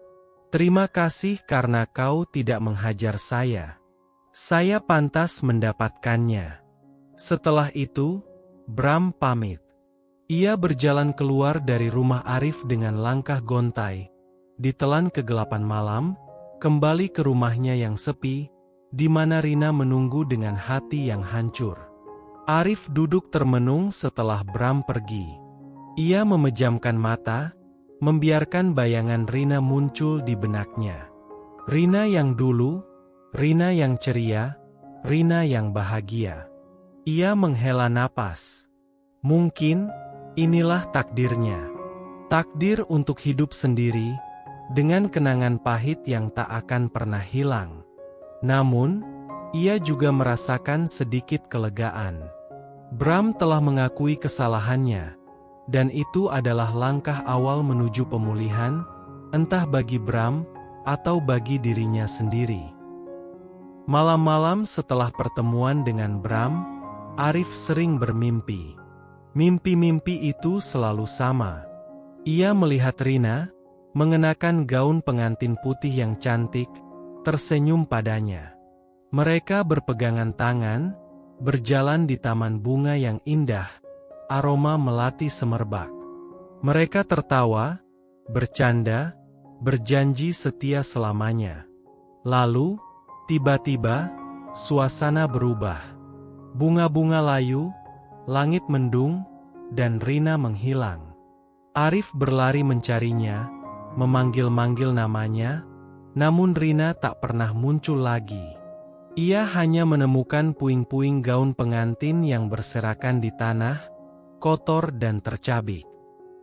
Terima kasih karena kau tidak menghajar saya. Saya pantas mendapatkannya. Setelah itu, Bram pamit. Ia berjalan keluar dari rumah Arif dengan langkah gontai. Ditelan kegelapan malam, kembali ke rumahnya yang sepi, di mana Rina menunggu dengan hati yang hancur. Arif duduk termenung setelah Bram pergi. Ia memejamkan mata, membiarkan bayangan Rina muncul di benaknya. Rina yang dulu, Rina yang ceria, Rina yang bahagia. Ia menghela napas. Mungkin inilah takdirnya. Takdir untuk hidup sendiri, dengan kenangan pahit yang tak akan pernah hilang. Namun, ia juga merasakan sedikit kelegaan. Bram telah mengakui kesalahannya, dan itu adalah langkah awal menuju pemulihan, entah bagi Bram atau bagi dirinya sendiri. Malam-malam setelah pertemuan dengan Bram, Arif sering bermimpi. Mimpi-mimpi itu selalu sama. Ia melihat Rina, mengenakan gaun pengantin putih yang cantik, tersenyum padanya. Mereka berpegangan tangan, berjalan di taman bunga yang indah, aroma melati semerbak. Mereka tertawa, bercanda, berjanji setia selamanya. Lalu, tiba-tiba, suasana berubah. Bunga-bunga layu, langit mendung, dan Rina menghilang. Arif berlari mencarinya, memanggil-manggil namanya, namun Rina tak pernah muncul lagi. Ia hanya menemukan puing-puing gaun pengantin yang berserakan di tanah, kotor dan tercabik.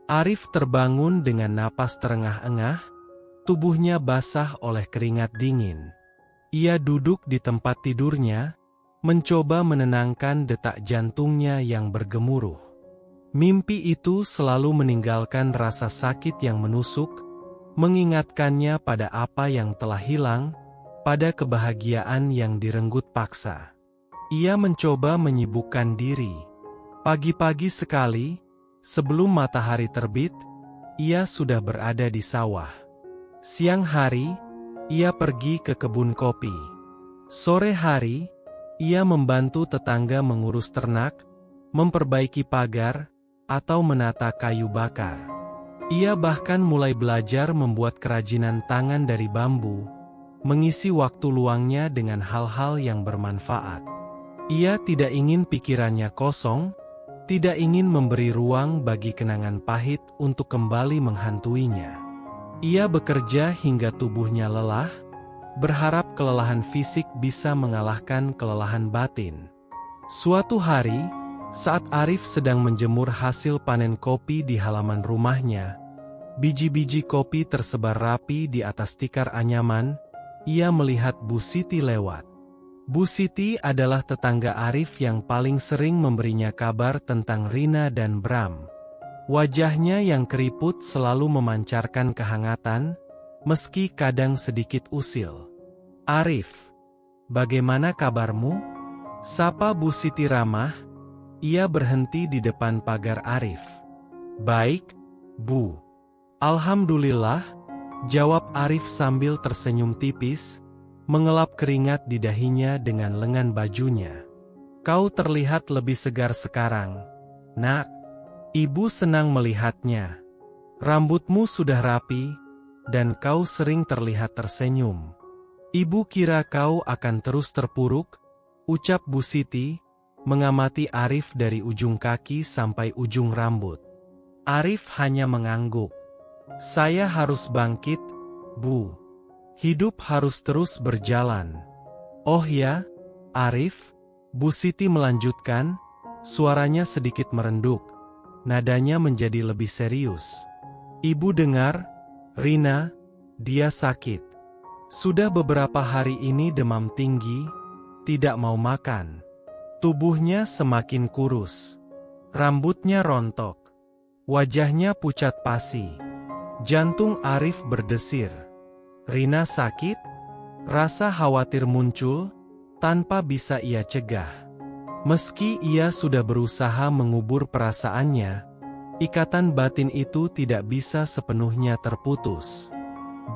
Arif terbangun dengan napas terengah-engah, tubuhnya basah oleh keringat dingin. Ia duduk di tempat tidurnya, mencoba menenangkan detak jantungnya yang bergemuruh. Mimpi itu selalu meninggalkan rasa sakit yang menusuk, mengingatkannya pada apa yang telah hilang, pada kebahagiaan yang direnggut paksa. Ia mencoba menyibukkan diri. Pagi-pagi sekali, sebelum matahari terbit, ia sudah berada di sawah. Siang hari, ia pergi ke kebun kopi. Sore hari, ia membantu tetangga mengurus ternak, memperbaiki pagar, atau menata kayu bakar. Ia bahkan mulai belajar membuat kerajinan tangan dari bambu, mengisi waktu luangnya dengan hal-hal yang bermanfaat. Ia tidak ingin pikirannya kosong, tidak ingin memberi ruang bagi kenangan pahit untuk kembali menghantuinya. Ia bekerja hingga tubuhnya lelah, berharap kelelahan fisik bisa mengalahkan kelelahan batin. Suatu hari, saat Arif sedang menjemur hasil panen kopi di halaman rumahnya, biji-biji kopi tersebar rapi di atas tikar anyaman, ia melihat Bu Siti lewat. Bu Siti adalah tetangga Arif yang paling sering memberinya kabar tentang Rina dan Bram. Wajahnya yang keriput selalu memancarkan kehangatan, meski kadang sedikit usil. "Arif, bagaimana kabarmu?" Sapa Bu Siti ramah. Ia berhenti di depan pagar Arif. "Baik, Bu." "Alhamdulillah," jawab Arif sambil tersenyum tipis, mengelap keringat di dahinya dengan lengan bajunya. "Kau terlihat lebih segar sekarang, Nak." Ibu senang melihatnya. "Rambutmu sudah rapi, dan kau sering terlihat tersenyum. Ibu kira kau akan terus terpuruk," ucap Bu Siti, mengamati Arif dari ujung kaki sampai ujung rambut. Arif hanya mengangguk. "Saya harus bangkit, Bu. Hidup harus terus berjalan." "Oh ya, Arif," Bu Siti melanjutkan, suaranya sedikit merenduk. Nadanya menjadi lebih serius. "Ibu dengar, Rina, dia sakit. Sudah beberapa hari ini demam tinggi, tidak mau makan. Tubuhnya semakin kurus. Rambutnya rontok. Wajahnya pucat pasi. Jantung Arif berdesir. Rina sakit? Rasa khawatir muncul, tanpa bisa ia cegah. Meski ia sudah berusaha mengubur perasaannya, ikatan batin itu tidak bisa sepenuhnya terputus.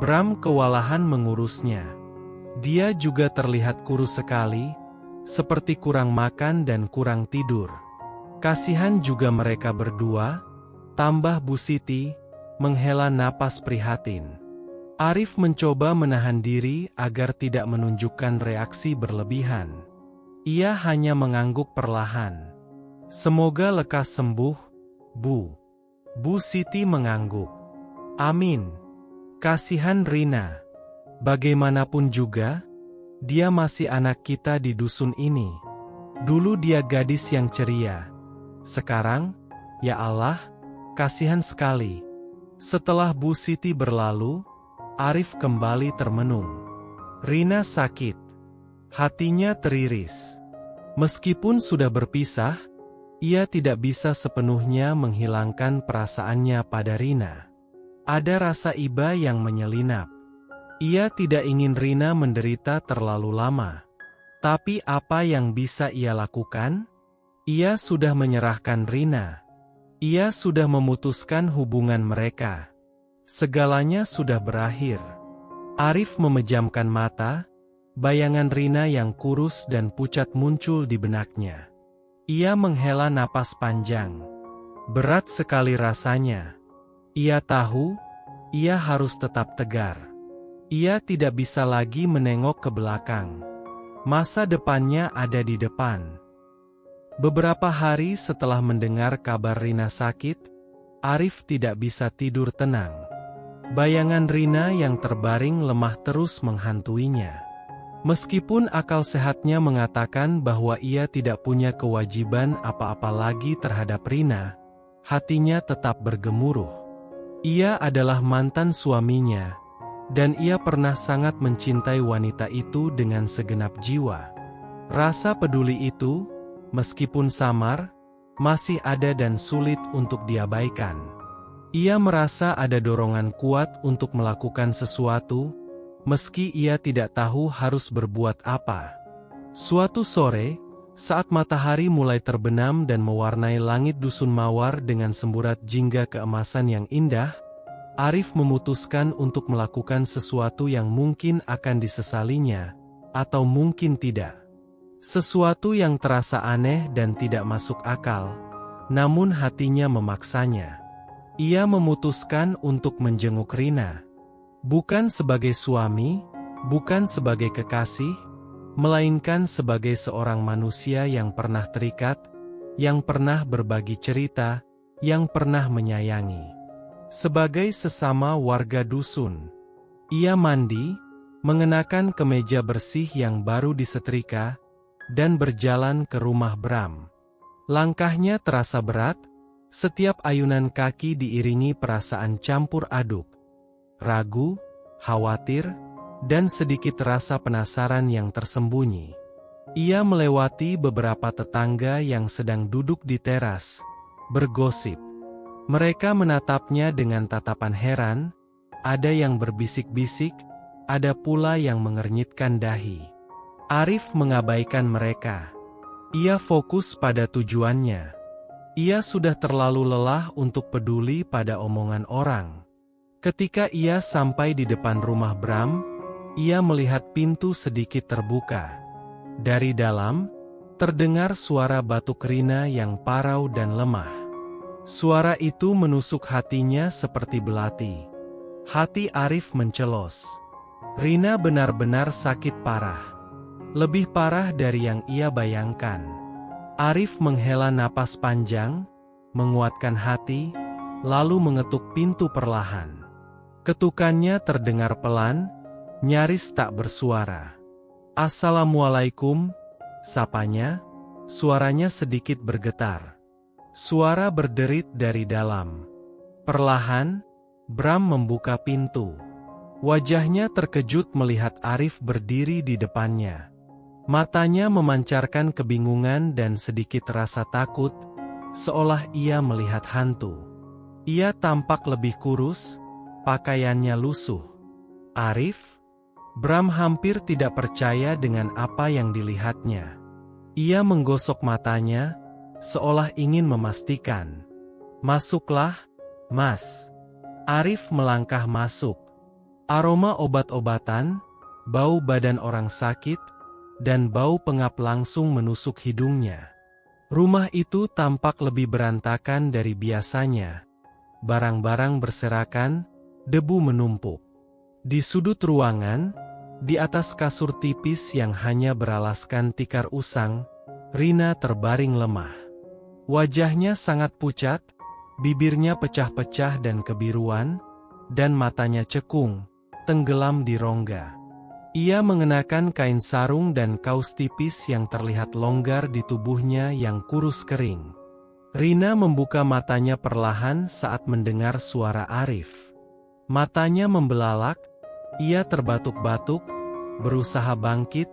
Bram kewalahan mengurusnya. Dia juga terlihat kurus sekali, seperti kurang makan dan kurang tidur. Kasihan juga mereka berdua, tambah Bu Siti, menghela napas prihatin. Arif mencoba menahan diri agar tidak menunjukkan reaksi berlebihan. Ia hanya mengangguk perlahan. Semoga lekas sembuh, Bu. Bu Siti mengangguk. Amin. Kasihan Rina. Bagaimanapun juga, dia masih anak kita di dusun ini. Dulu dia gadis yang ceria. Sekarang, ya Allah, kasihan sekali. Setelah Bu Siti berlalu, Arif kembali termenung. Rina sakit. Hatinya teriris. Meskipun sudah berpisah, ia tidak bisa sepenuhnya menghilangkan perasaannya pada Rina. Ada rasa iba yang menyelinap. Ia tidak ingin Rina menderita terlalu lama. Tapi apa yang bisa ia lakukan? Ia sudah menyerahkan Rina. Ia sudah memutuskan hubungan mereka. Segalanya sudah berakhir. Arif memejamkan mata. Bayangan Rina yang kurus dan pucat muncul di benaknya. Ia menghela napas panjang. Berat sekali rasanya. Ia tahu, ia harus tetap tegar. Ia tidak bisa lagi menengok ke belakang. Masa depannya ada di depan. Beberapa hari setelah mendengar kabar Rina sakit, Arif tidak bisa tidur tenang. Bayangan Rina yang terbaring lemah terus menghantuinya. Meskipun akal sehatnya mengatakan bahwa ia tidak punya kewajiban apa-apa lagi terhadap Rina, hatinya tetap bergemuruh. Ia adalah mantan suaminya, dan ia pernah sangat mencintai wanita itu dengan segenap jiwa. Rasa peduli itu, meskipun samar, masih ada dan sulit untuk diabaikan. Ia merasa ada dorongan kuat untuk melakukan sesuatu, meski ia tidak tahu harus berbuat apa. Suatu sore, saat matahari mulai terbenam dan mewarnai langit dusun Mawar dengan semburat jingga keemasan yang indah, Arif memutuskan untuk melakukan sesuatu yang mungkin akan disesalinya, atau mungkin tidak. Sesuatu yang terasa aneh dan tidak masuk akal, namun hatinya memaksanya. Ia memutuskan untuk menjenguk Rina. Bukan sebagai suami, bukan sebagai kekasih, melainkan sebagai seorang manusia yang pernah terikat, yang pernah berbagi cerita, yang pernah menyayangi. Sebagai sesama warga dusun, ia mandi, mengenakan kemeja bersih yang baru disetrika, dan berjalan ke rumah Bram. Langkahnya terasa berat, setiap ayunan kaki diiringi perasaan campur aduk. Ragu, khawatir, dan sedikit rasa penasaran yang tersembunyi. Ia melewati beberapa tetangga yang sedang duduk di teras, bergosip. Mereka menatapnya dengan tatapan heran, ada yang berbisik-bisik, ada pula yang mengernyitkan dahi. Arif mengabaikan mereka. Ia fokus pada tujuannya. Ia sudah terlalu lelah untuk peduli pada omongan orang. Ketika ia sampai di depan rumah Bram, ia melihat pintu sedikit terbuka. Dari dalam, terdengar suara batuk Rina yang parau dan lemah. Suara itu menusuk hatinya seperti belati. Hati Arif mencelos. Rina benar-benar sakit parah. Lebih parah dari yang ia bayangkan. Arif menghela napas panjang, menguatkan hati, lalu mengetuk pintu perlahan. Ketukannya terdengar pelan, nyaris tak bersuara. Assalamualaikum, sapanya, suaranya sedikit bergetar. Suara berderit dari dalam. Perlahan, Bram membuka pintu. Wajahnya terkejut melihat Arif berdiri di depannya. Matanya memancarkan kebingungan dan sedikit rasa takut, seolah ia melihat hantu. Ia tampak lebih kurus, pakaiannya lusuh. Arif? Bram hampir tidak percaya dengan apa yang dilihatnya. Ia menggosok matanya, seolah ingin memastikan. "Masuklah, Mas." Arif melangkah masuk. Aroma obat-obatan, bau badan orang sakit, dan bau pengap langsung menusuk hidungnya. Rumah itu tampak lebih berantakan dari biasanya. Barang-barang berserakan, debu menumpuk. Di sudut ruangan, di atas kasur tipis yang hanya beralaskan tikar usang, Rina terbaring lemah. Wajahnya sangat pucat, bibirnya pecah-pecah dan kebiruan, dan matanya cekung, tenggelam di rongga. Ia mengenakan kain sarung dan kaos tipis yang terlihat longgar di tubuhnya yang kurus kering. Rina membuka matanya perlahan saat mendengar suara Arif. Matanya membelalak, ia terbatuk-batuk, berusaha bangkit,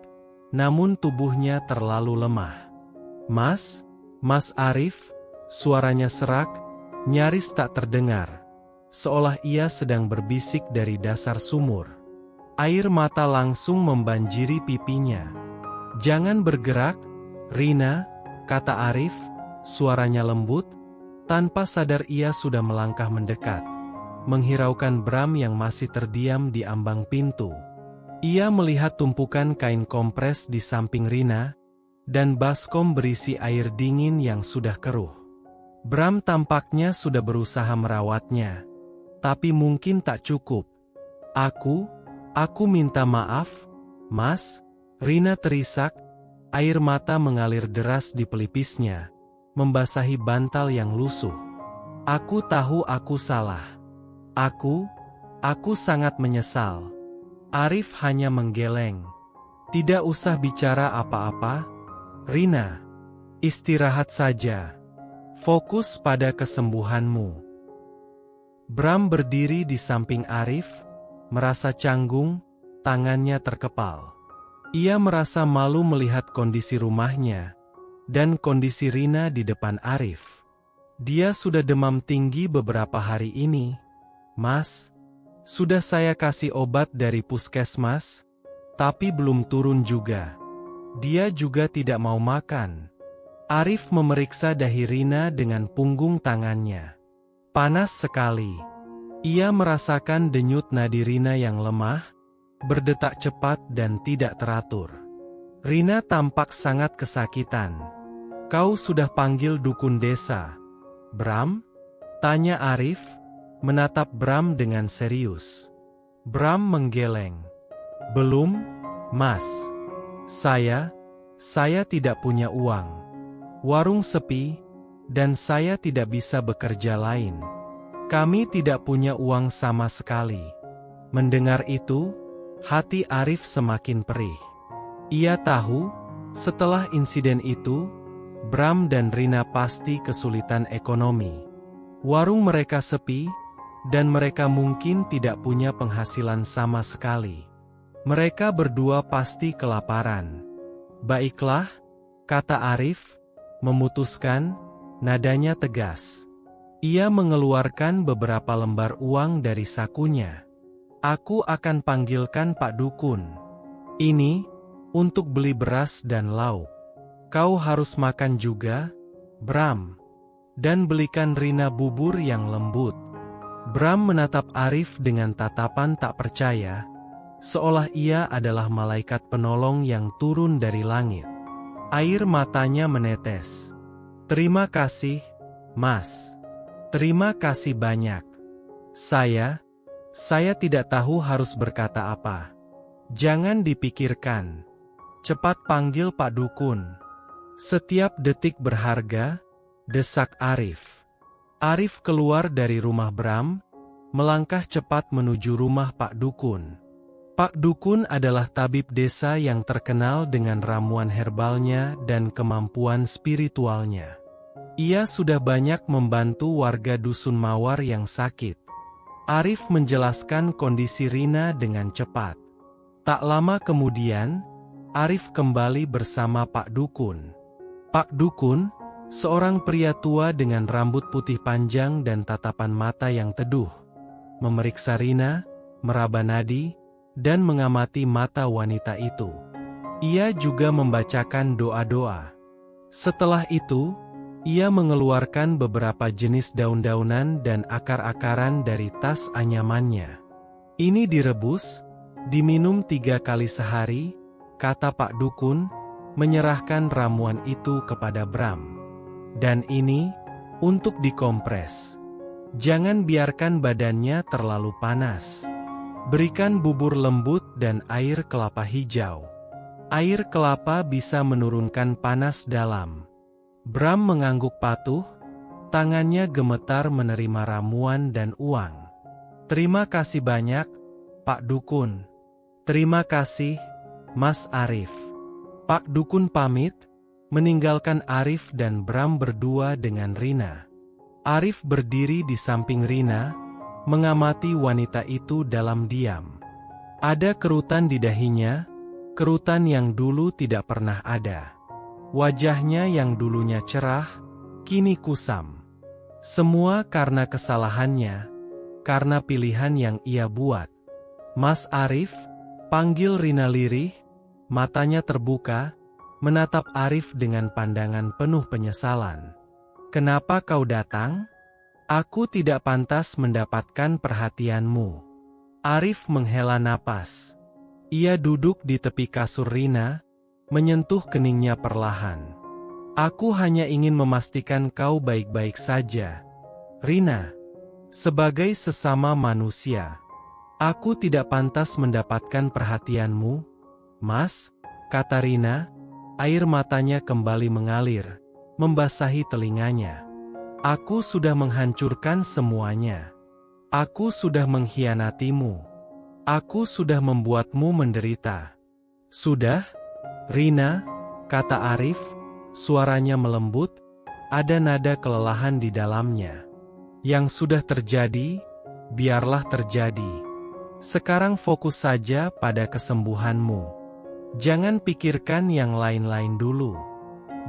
namun tubuhnya terlalu lemah. "Mas, Mas Arif," suaranya serak, nyaris tak terdengar, seolah ia sedang berbisik dari dasar sumur. Air mata langsung membanjiri pipinya. "Jangan bergerak, Rina," kata Arif, suaranya lembut. Tanpa sadar ia sudah melangkah mendekat, menghiraukan Bram yang masih terdiam di ambang pintu. Ia melihat tumpukan kain kompres di samping Rina, dan baskom berisi air dingin yang sudah keruh. Bram tampaknya sudah berusaha merawatnya, tapi mungkin tak cukup. Aku minta maaf, Mas." Rina terisak, air mata mengalir deras di pelipisnya, membasahi bantal yang lusuh. "Aku tahu aku salah. Aku sangat menyesal." Arif hanya menggeleng. "Tidak usah bicara apa-apa, Rina. Istirahat saja. Fokus pada kesembuhanmu." Bram berdiri di samping Arif, merasa canggung, tangannya terkepal. Ia merasa malu melihat kondisi rumahnya, dan kondisi Rina di depan Arif. "Dia sudah demam tinggi beberapa hari ini, Mas. Sudah saya kasih obat dari puskesmas, tapi belum turun juga. Dia juga tidak mau makan." Arif memeriksa dahi Rina dengan punggung tangannya. Panas sekali. Ia merasakan denyut nadi Rina yang lemah, berdetak cepat dan tidak teratur. Rina tampak sangat kesakitan. "Kau sudah panggil dukun desa, Bram?" tanya Arif, menatap Bram dengan serius. Bram menggeleng. "Belum, Mas. Saya tidak punya uang. Warung sepi, dan saya tidak bisa bekerja lain. Kami tidak punya uang sama sekali." Mendengar itu, hati Arif semakin perih. Ia tahu, setelah insiden itu, Bram dan Rina pasti kesulitan ekonomi. Warung mereka sepi, dan mereka mungkin tidak punya penghasilan sama sekali. Mereka berdua pasti kelaparan. "Baiklah," kata Arif, memutuskan, nadanya tegas. Ia mengeluarkan beberapa lembar uang dari sakunya. "Aku akan panggilkan Pak Dukun. Ini untuk beli beras dan lauk. Kau harus makan juga, Bram. Dan belikan Rina bubur yang lembut." Bram menatap Arif dengan tatapan tak percaya, seolah ia adalah malaikat penolong yang turun dari langit. Air matanya menetes. "Terima kasih, Mas. Terima kasih banyak. Saya tidak tahu harus berkata apa." "Jangan dipikirkan. Cepat panggil Pak Dukun. Setiap detik berharga," desak Arif. Arif keluar dari rumah Bram, melangkah cepat menuju rumah Pak Dukun. Pak Dukun adalah tabib desa yang terkenal dengan ramuan herbalnya dan kemampuan spiritualnya. Ia sudah banyak membantu warga dusun Mawar yang sakit. Arif menjelaskan kondisi Rina dengan cepat. Tak lama kemudian, Arif kembali bersama Pak Dukun. Pak Dukun, seorang pria tua dengan rambut putih panjang dan tatapan mata yang teduh, memeriksa Rina, meraba nadi, dan mengamati mata wanita itu. Ia juga membacakan doa-doa. Setelah itu, ia mengeluarkan beberapa jenis daun-daunan dan akar-akaran dari tas anyamannya. Ini direbus, diminum 3 kali sehari, kata Pak Dukun, menyerahkan ramuan itu kepada Bram. Dan ini, untuk dikompres. Jangan biarkan badannya terlalu panas. Berikan bubur lembut dan air kelapa hijau. Air kelapa bisa menurunkan panas dalam. Bram mengangguk patuh, tangannya gemetar menerima ramuan dan uang. Terima kasih banyak, Pak Dukun. Terima kasih, Mas Arif. Pak Dukun pamit, meninggalkan Arif dan Bram berdua dengan Rina. Arif berdiri di samping Rina, mengamati wanita itu dalam diam. Ada kerutan di dahinya, kerutan yang dulu tidak pernah ada. Wajahnya yang dulunya cerah, kini kusam. Semua karena kesalahannya, karena pilihan yang ia buat. Mas Arif, panggil Rina lirih, matanya terbuka, menatap Arif dengan pandangan penuh penyesalan. Kenapa kau datang? Aku tidak pantas mendapatkan perhatianmu. Arif menghela napas. Ia duduk di tepi kasur Rina, menyentuh keningnya perlahan. Aku hanya ingin memastikan kau baik-baik saja, Rina. Sebagai sesama manusia, aku tidak pantas mendapatkan perhatianmu, Mas, kata Rina. Air matanya kembali mengalir, membasahi telinganya. Aku sudah menghancurkan semuanya. Aku sudah mengkhianatimu. Aku sudah membuatmu menderita. Sudah? Rina, kata Arif, suaranya melembut, ada nada kelelahan di dalamnya. Yang sudah terjadi, biarlah terjadi. Sekarang fokus saja pada kesembuhanmu. Jangan pikirkan yang lain-lain dulu.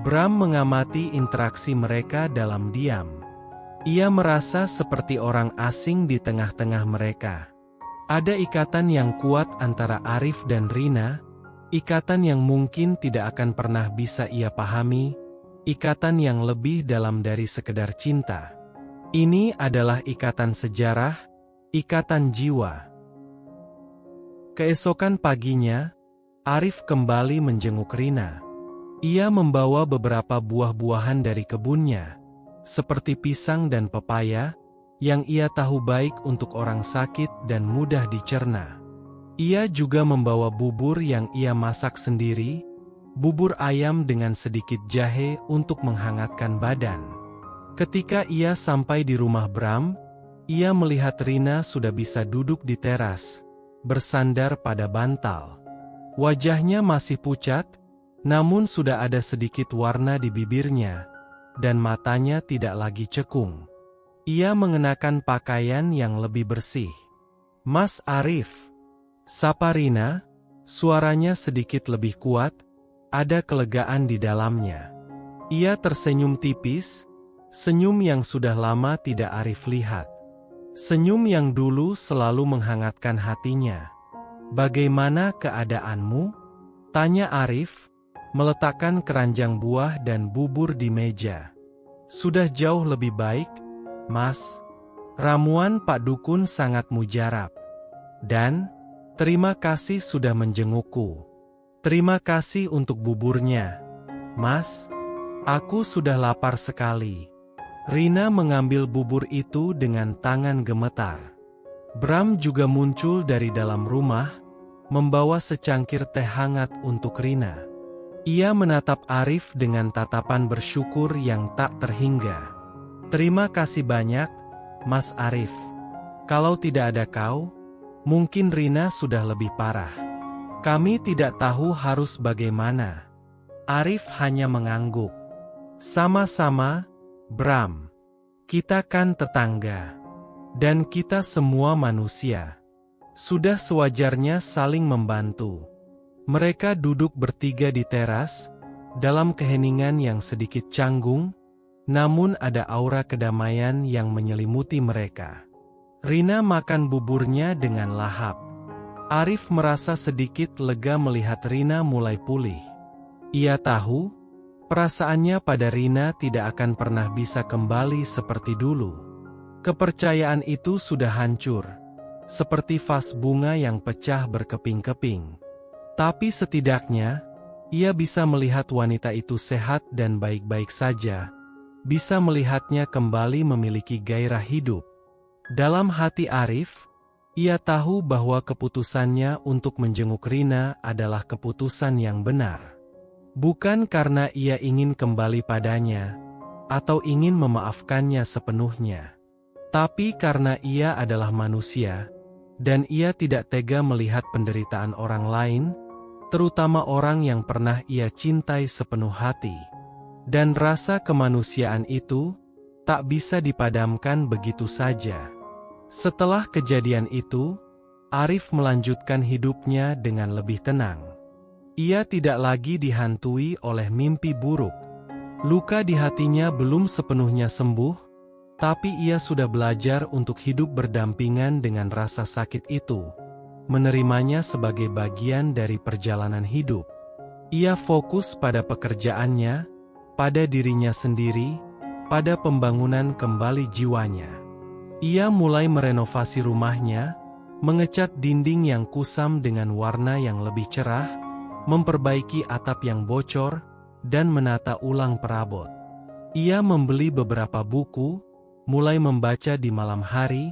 Bram mengamati interaksi mereka dalam diam. Ia merasa seperti orang asing di tengah-tengah mereka. Ada ikatan yang kuat antara Arif dan Rina, ikatan yang mungkin tidak akan pernah bisa ia pahami, ikatan yang lebih dalam dari sekedar cinta. Ini adalah ikatan sejarah, ikatan jiwa. Keesokan paginya, Arif kembali menjenguk Rina. Ia membawa beberapa buah-buahan dari kebunnya, seperti pisang dan pepaya, yang ia tahu baik untuk orang sakit dan mudah dicerna. Ia juga membawa bubur yang ia masak sendiri, bubur ayam dengan sedikit jahe untuk menghangatkan badan. Ketika ia sampai di rumah Bram, ia melihat Rina sudah bisa duduk di teras, bersandar pada bantal. Wajahnya masih pucat, namun sudah ada sedikit warna di bibirnya, dan matanya tidak lagi cekung. Ia mengenakan pakaian yang lebih bersih. Mas Arif, sapa Rina, suaranya sedikit lebih kuat, ada kelegaan di dalamnya. Ia tersenyum tipis, senyum yang sudah lama tidak Arif lihat. Senyum yang dulu selalu menghangatkan hatinya. Bagaimana keadaanmu? Tanya Arif, meletakkan keranjang buah dan bubur di meja. Sudah jauh lebih baik, Mas. Ramuan Pak Dukun sangat mujarab. Dan, terima kasih sudah menjengukku. Terima kasih untuk buburnya. Mas, aku sudah lapar sekali. Rina mengambil bubur itu dengan tangan gemetar. Bram juga muncul dari dalam rumah, membawa secangkir teh hangat untuk Rina. Ia menatap Arif dengan tatapan bersyukur yang tak terhingga. Terima kasih banyak, Mas Arif. Kalau tidak ada kau, mungkin Rina sudah lebih parah. Kami tidak tahu harus bagaimana. Arif hanya mengangguk. Sama-sama, Bram. Kita kan tetangga. Dan kita semua manusia. Sudah sewajarnya saling membantu. Mereka duduk bertiga di teras, dalam keheningan yang sedikit canggung, namun ada aura kedamaian yang menyelimuti mereka. Rina makan buburnya dengan lahap. Arif merasa sedikit lega melihat Rina mulai pulih. Ia tahu, perasaannya pada Rina tidak akan pernah bisa kembali seperti dulu. Kepercayaan itu sudah hancur, seperti vas bunga yang pecah berkeping-keping. Tapi setidaknya, ia bisa melihat wanita itu sehat dan baik-baik saja, bisa melihatnya kembali memiliki gairah hidup. Dalam hati Arif, ia tahu bahwa keputusannya untuk menjenguk Rina adalah keputusan yang benar. Bukan karena ia ingin kembali padanya, atau ingin memaafkannya sepenuhnya. Tapi karena ia adalah manusia, dan ia tidak tega melihat penderitaan orang lain, terutama orang yang pernah ia cintai sepenuh hati. Dan rasa kemanusiaan itu tak bisa dipadamkan begitu saja. Setelah kejadian itu, Arif melanjutkan hidupnya dengan lebih tenang. Ia tidak lagi dihantui oleh mimpi buruk. Luka di hatinya belum sepenuhnya sembuh, tapi ia sudah belajar untuk hidup berdampingan dengan rasa sakit itu, menerimanya sebagai bagian dari perjalanan hidup. Ia fokus pada pekerjaannya, pada dirinya sendiri, pada pembangunan kembali jiwanya. Ia mulai merenovasi rumahnya, mengecat dinding yang kusam dengan warna yang lebih cerah, memperbaiki atap yang bocor, dan menata ulang perabot. Ia membeli beberapa buku, mulai membaca di malam hari,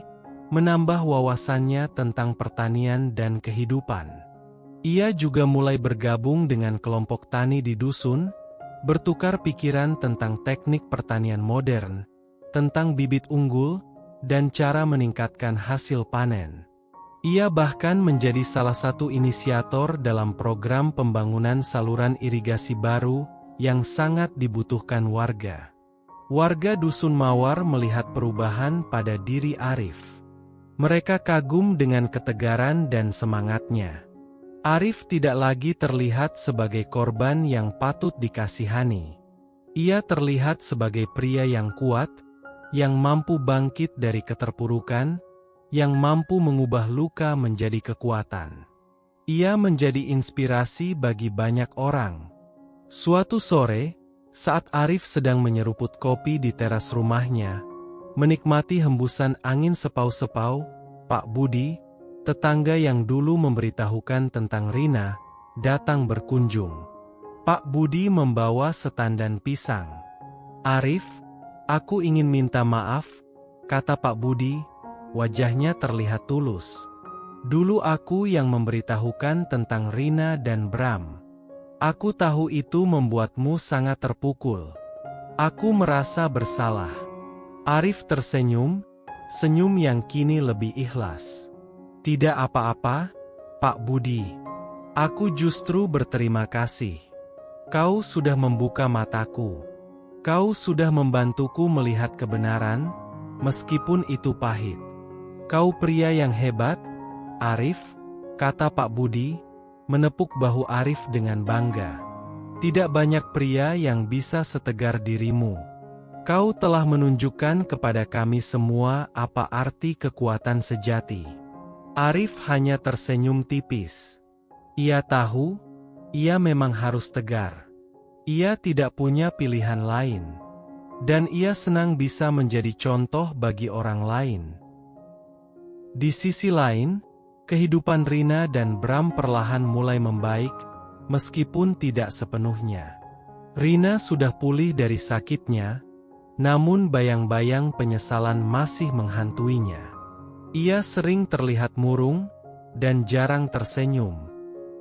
menambah wawasannya tentang pertanian dan kehidupan. Ia juga mulai bergabung dengan kelompok tani di dusun, bertukar pikiran tentang teknik pertanian modern, tentang bibit unggul, dan cara meningkatkan hasil panen. Ia bahkan menjadi salah satu inisiator dalam program pembangunan saluran irigasi baru yang sangat dibutuhkan warga. Warga Dusun Mawar melihat perubahan pada diri Arif. Mereka kagum dengan ketegaran dan semangatnya. Arif tidak lagi terlihat sebagai korban yang patut dikasihani. Ia terlihat sebagai pria yang kuat, yang mampu bangkit dari keterpurukan, yang mampu mengubah luka menjadi kekuatan. Ia menjadi inspirasi bagi banyak orang. Suatu sore, saat Arif sedang menyeruput kopi di teras rumahnya, menikmati hembusan angin sepau-sepau, Pak Budi, tetangga yang dulu memberitahukan tentang Rina, datang berkunjung. Pak Budi membawa setandan pisang. "Arif, aku ingin minta maaf," kata Pak Budi, wajahnya terlihat tulus. "Dulu aku yang memberitahukan tentang Rina dan Bram. Aku tahu itu membuatmu sangat terpukul. Aku merasa bersalah." Arif tersenyum, senyum yang kini lebih ikhlas. "Tidak apa-apa, Pak Budi. Aku justru berterima kasih. Kau sudah membuka mataku. Kau sudah membantuku melihat kebenaran, meskipun itu pahit. Kau pria yang hebat, Arif," kata Pak Budi, menepuk bahu Arif dengan bangga. "Tidak banyak pria yang bisa setegar dirimu. Kau telah menunjukkan kepada kami semua apa arti kekuatan sejati." Arif hanya tersenyum tipis. Ia tahu, ia memang harus tegar. Ia tidak punya pilihan lain. Dan ia senang bisa menjadi contoh bagi orang lain. Di sisi lain, kehidupan Rina dan Bram perlahan mulai membaik, meskipun tidak sepenuhnya. Rina sudah pulih dari sakitnya, namun bayang-bayang penyesalan masih menghantuinya. Ia sering terlihat murung, dan jarang tersenyum.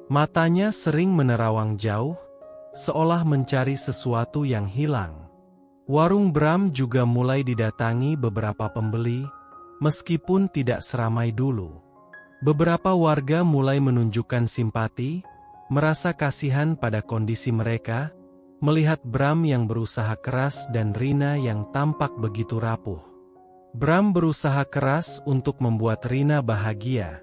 Matanya sering menerawang jauh, seolah mencari sesuatu yang hilang. Warung Bram juga mulai didatangi beberapa pembeli, meskipun tidak seramai dulu. Beberapa warga mulai menunjukkan simpati, merasa kasihan pada kondisi mereka, melihat Bram yang berusaha keras dan Rina yang tampak begitu rapuh. Bram berusaha keras untuk membuat Rina bahagia.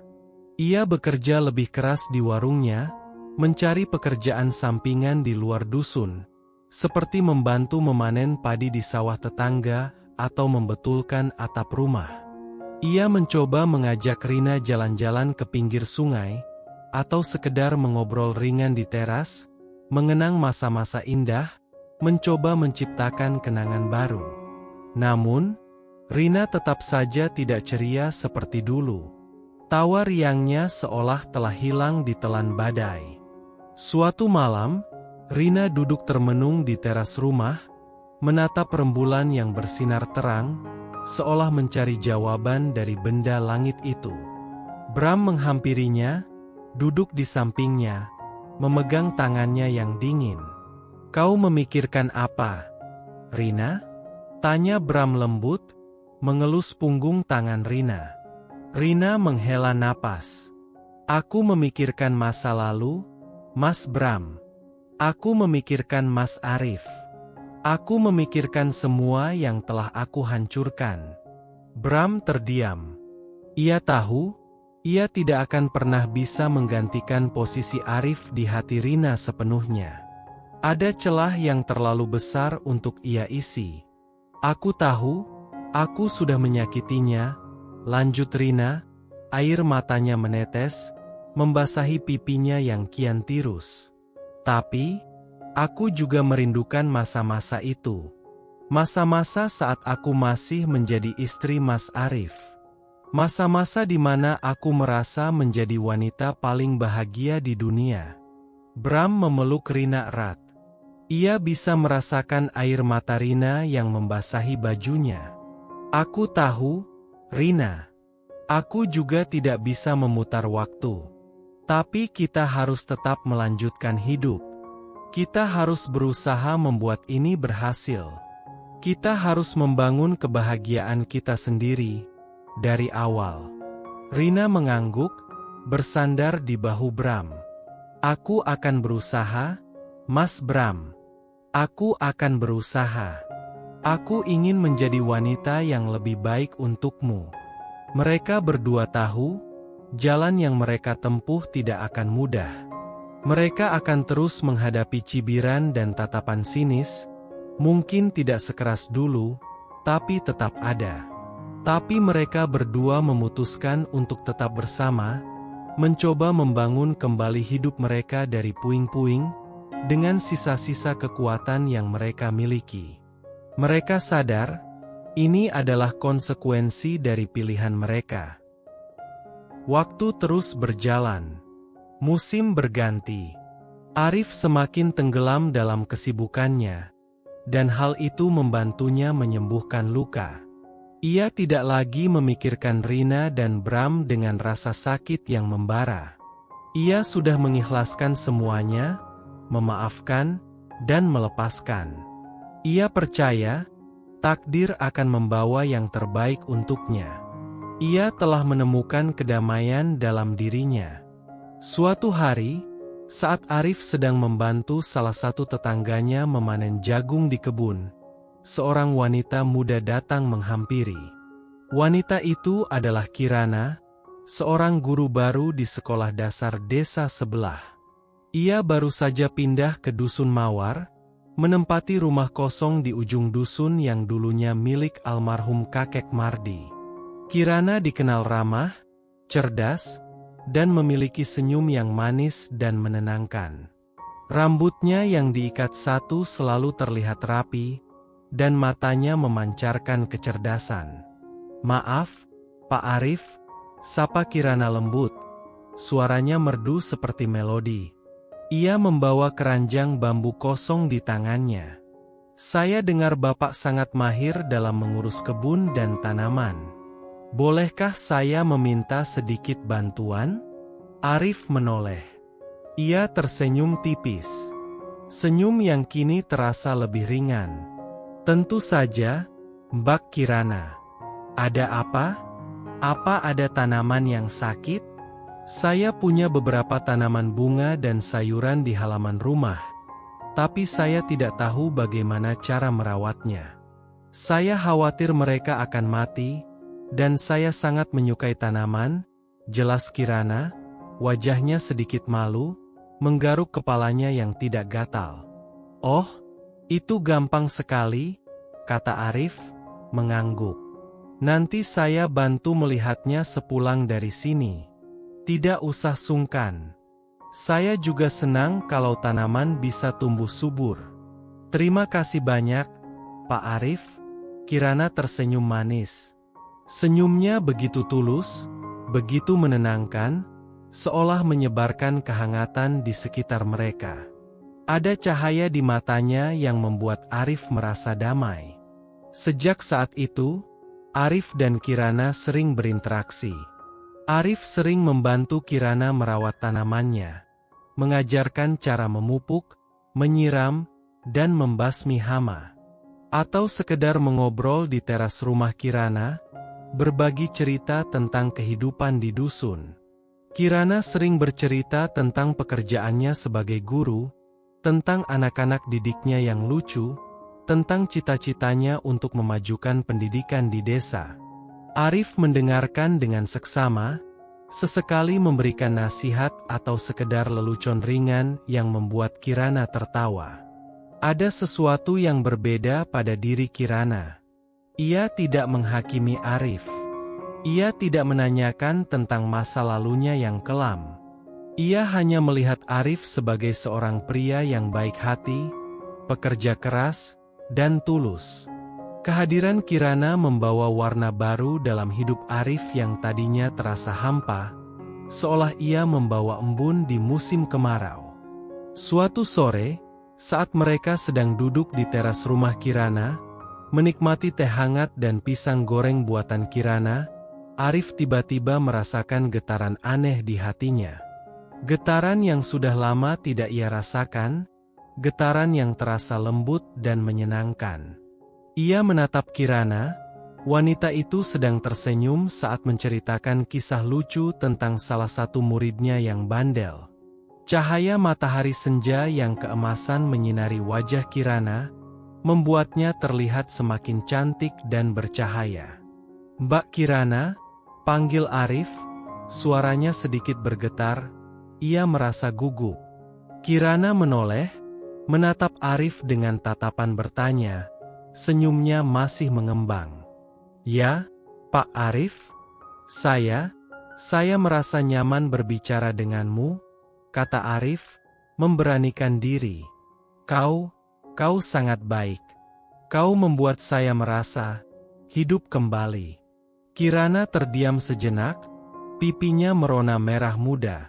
Ia bekerja lebih keras di warungnya, mencari pekerjaan sampingan di luar dusun, seperti membantu memanen padi di sawah tetangga atau membetulkan atap rumah. Ia mencoba mengajak Rina jalan-jalan ke pinggir sungai, atau sekedar mengobrol ringan di teras, mengenang masa-masa indah, mencoba menciptakan kenangan baru. Namun, Rina tetap saja tidak ceria seperti dulu. Tawa riangnya seolah telah hilang di telan badai. Suatu malam, Rina duduk termenung di teras rumah, menatap rembulan yang bersinar terang, seolah mencari jawaban dari benda langit itu. Bram menghampirinya, duduk di sampingnya, memegang tangannya yang dingin. "Kau memikirkan apa, Rina?" tanya Bram lembut, mengelus punggung tangan Rina. Rina menghela napas. "Aku memikirkan masa lalu, Mas Bram. Aku memikirkan Mas Arif. Aku memikirkan semua yang telah aku hancurkan." Bram terdiam. Ia tahu, ia tidak akan pernah bisa menggantikan posisi Arif di hati Rina sepenuhnya. Ada celah yang terlalu besar untuk ia isi. "Aku tahu, aku sudah menyakitinya," lanjut Rina, air matanya menetes, membasahi pipinya yang kian tirus. "Tapi, aku juga merindukan masa-masa itu. Masa-masa saat aku masih menjadi istri Mas Arif. Masa-masa di mana aku merasa menjadi wanita paling bahagia di dunia." Bram memeluk Rina erat. Ia bisa merasakan air mata Rina yang membasahi bajunya. "Aku tahu, Rina. Aku juga tidak bisa memutar waktu. Tapi kita harus tetap melanjutkan hidup. Kita harus berusaha membuat ini berhasil. Kita harus membangun kebahagiaan kita sendiri dari awal." Rina mengangguk, bersandar di bahu Bram. "Aku akan berusaha, Mas Bram. Aku akan berusaha. Aku ingin menjadi wanita yang lebih baik untukmu." Mereka berdua tahu, jalan yang mereka tempuh tidak akan mudah. Mereka akan terus menghadapi cibiran dan tatapan sinis, mungkin tidak sekeras dulu, tapi tetap ada. Tapi mereka berdua memutuskan untuk tetap bersama, mencoba membangun kembali hidup mereka dari puing-puing, dengan sisa-sisa kekuatan yang mereka miliki. Mereka sadar, ini adalah konsekuensi dari pilihan mereka. Waktu terus berjalan. Musim berganti. Arif semakin tenggelam dalam kesibukannya, dan hal itu membantunya menyembuhkan luka. Ia tidak lagi memikirkan Rina dan Bram dengan rasa sakit yang membara. Ia sudah mengikhlaskan semuanya, memaafkan, dan melepaskan. Ia percaya, takdir akan membawa yang terbaik untuknya. Ia telah menemukan kedamaian dalam dirinya. Suatu hari, saat Arif sedang membantu salah satu tetangganya memanen jagung di kebun, seorang wanita muda datang menghampiri. Wanita itu adalah Kirana, seorang guru baru di sekolah dasar desa sebelah. Ia baru saja pindah ke dusun Mawar, menempati rumah kosong di ujung dusun yang dulunya milik almarhum kakek Mardi. Kirana dikenal ramah, cerdas, dan memiliki senyum yang manis dan menenangkan. Rambutnya yang diikat satu selalu terlihat rapi, dan matanya memancarkan kecerdasan. "Maaf, Pak Arif," sapa Kirana lembut. Suaranya merdu seperti melodi. Ia membawa keranjang bambu kosong di tangannya. "Saya dengar Bapak sangat mahir dalam mengurus kebun dan tanaman. Bolehkah saya meminta sedikit bantuan?" Arif menoleh. Ia tersenyum tipis. Senyum yang kini terasa lebih ringan. "Tentu saja, Mbak Kirana. Ada apa? Apa ada tanaman yang sakit? Saya punya beberapa tanaman bunga dan sayuran di halaman rumah, tapi saya tidak tahu bagaimana cara merawatnya." Saya khawatir mereka akan mati, dan saya sangat menyukai tanaman, jelas Kirana, wajahnya sedikit malu, menggaruk kepalanya yang tidak gatal. Oh, itu gampang sekali, kata Arif, mengangguk. Nanti saya bantu melihatnya sepulang dari sini. Tidak usah sungkan. Saya juga senang kalau tanaman bisa tumbuh subur. Terima kasih banyak, Pak Arif. Kirana tersenyum manis. Senyumnya begitu tulus, begitu menenangkan, seolah menyebarkan kehangatan di sekitar mereka. Ada cahaya di matanya yang membuat Arif merasa damai. Sejak saat itu, Arif dan Kirana sering berinteraksi. Arif sering membantu Kirana merawat tanamannya, mengajarkan cara memupuk, menyiram, dan membasmi hama. Atau sekedar mengobrol di teras rumah Kirana, berbagi cerita tentang kehidupan di dusun. Kirana sering bercerita tentang pekerjaannya sebagai guru, tentang anak-anak didiknya yang lucu, tentang cita-citanya untuk memajukan pendidikan di desa. Arif mendengarkan dengan seksama, sesekali memberikan nasihat atau sekedar lelucon ringan yang membuat Kirana tertawa. Ada sesuatu yang berbeda pada diri Kirana. Ia tidak menghakimi Arif. Ia tidak menanyakan tentang masa lalunya yang kelam. Ia hanya melihat Arif sebagai seorang pria yang baik hati, pekerja keras, dan tulus. Kehadiran Kirana membawa warna baru dalam hidup Arif yang tadinya terasa hampa, seolah ia membawa embun di musim kemarau. Suatu sore, saat mereka sedang duduk di teras rumah Kirana, menikmati teh hangat dan pisang goreng buatan Kirana, Arif tiba-tiba merasakan getaran aneh di hatinya. Getaran yang sudah lama tidak ia rasakan, getaran yang terasa lembut dan menyenangkan. Ia menatap Kirana, wanita itu sedang tersenyum saat menceritakan kisah lucu tentang salah satu muridnya yang bandel. Cahaya matahari senja yang keemasan menyinari wajah Kirana, membuatnya terlihat semakin cantik dan bercahaya. "Mbak Kirana," panggil Arif, suaranya sedikit bergetar. Ia merasa gugup. Kirana menoleh, menatap Arif dengan tatapan bertanya, senyumnya masih mengembang. "Ya, Pak Arif, saya merasa nyaman berbicara denganmu," kata Arif, memberanikan diri. Kau sangat baik. Kau membuat saya merasa hidup kembali." Kirana terdiam sejenak, pipinya merona merah muda.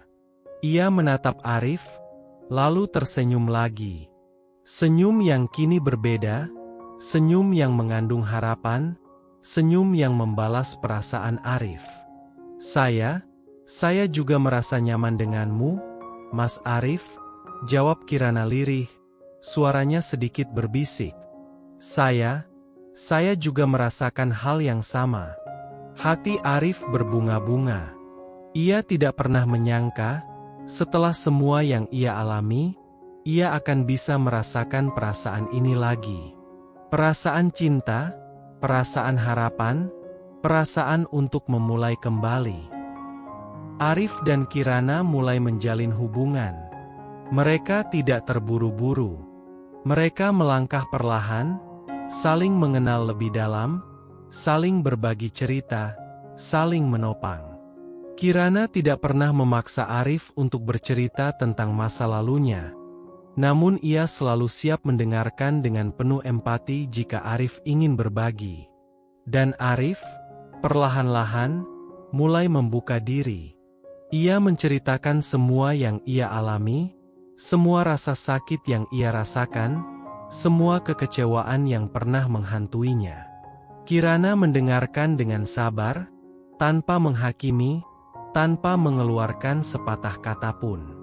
Ia menatap Arif, lalu tersenyum lagi. Senyum yang kini berbeda, senyum yang mengandung harapan, senyum yang membalas perasaan Arif. Saya juga merasa nyaman denganmu, Mas Arif," jawab Kirana lirih, suaranya sedikit berbisik. Saya juga merasakan hal yang sama." Hati Arif berbunga-bunga. Ia tidak pernah menyangka, setelah semua yang ia alami, ia akan bisa merasakan perasaan ini lagi. Perasaan cinta, perasaan harapan, perasaan untuk memulai kembali. Arif dan Kirana mulai menjalin hubungan. Mereka tidak terburu-buru. Mereka melangkah perlahan, saling mengenal lebih dalam, saling berbagi cerita, saling menopang. Kirana tidak pernah memaksa Arif untuk bercerita tentang masa lalunya. Namun ia selalu siap mendengarkan dengan penuh empati jika Arif ingin berbagi. Dan Arif, perlahan-lahan, mulai membuka diri. Ia menceritakan semua yang ia alami, semua rasa sakit yang ia rasakan, semua kekecewaan yang pernah menghantuinya. Kirana mendengarkan dengan sabar, tanpa menghakimi, tanpa mengeluarkan sepatah kata pun.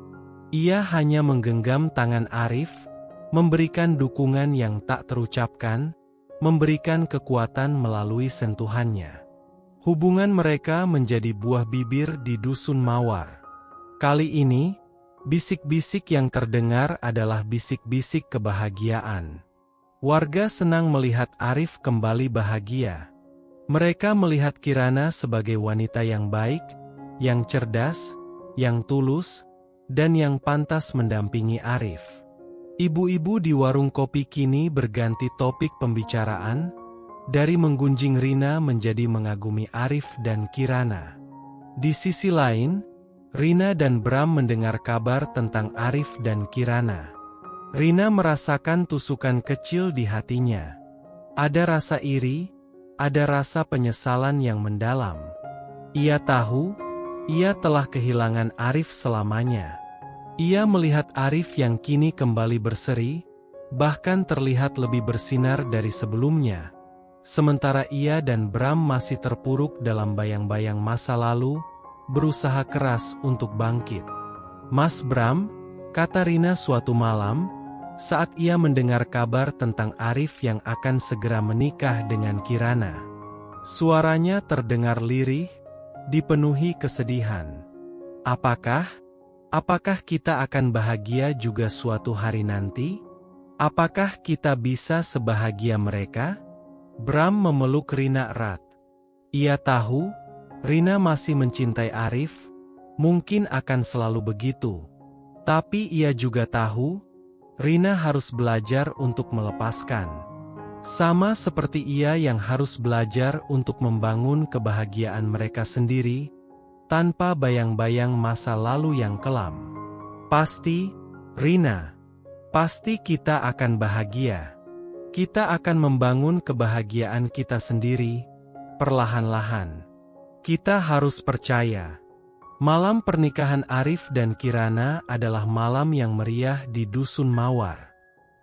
Ia hanya menggenggam tangan Arif, memberikan dukungan yang tak terucapkan, memberikan kekuatan melalui sentuhannya. Hubungan mereka menjadi buah bibir di dusun Mawar. Kali ini, bisik-bisik yang terdengar adalah bisik-bisik kebahagiaan. Warga senang melihat Arif kembali bahagia. Mereka melihat Kirana sebagai wanita yang baik, yang cerdas, yang tulus, dan yang pantas mendampingi Arif. Ibu-ibu di warung kopi kini berganti topik pembicaraan, dari menggunjing Rina menjadi mengagumi Arif dan Kirana. Di sisi lain, Rina dan Bram mendengar kabar tentang Arif dan Kirana. Rina merasakan tusukan kecil di hatinya. Ada rasa iri, ada rasa penyesalan yang mendalam. Ia tahu, ia telah kehilangan Arif selamanya. Ia melihat Arif yang kini kembali berseri, bahkan terlihat lebih bersinar dari sebelumnya. Sementara ia dan Bram masih terpuruk dalam bayang-bayang masa lalu, berusaha keras untuk bangkit. "Mas Bram," kata Rina suatu malam, saat ia mendengar kabar tentang Arif yang akan segera menikah dengan Kirana. Suaranya terdengar lirih, dipenuhi kesedihan. Apakah kita akan bahagia juga suatu hari nanti? Apakah kita bisa sebahagia mereka?" Bram memeluk Rina erat. Ia tahu, Rina masih mencintai Arif, mungkin akan selalu begitu. Tapi ia juga tahu, Rina harus belajar untuk melepaskan. Sama seperti ia yang harus belajar untuk membangun kebahagiaan mereka sendiri, tanpa bayang-bayang masa lalu yang kelam. Pasti, Rina, pasti kita akan bahagia. Kita akan membangun kebahagiaan kita sendiri, perlahan-lahan. Kita harus percaya. Malam pernikahan Arif dan Kirana adalah malam yang meriah di Dusun Mawar.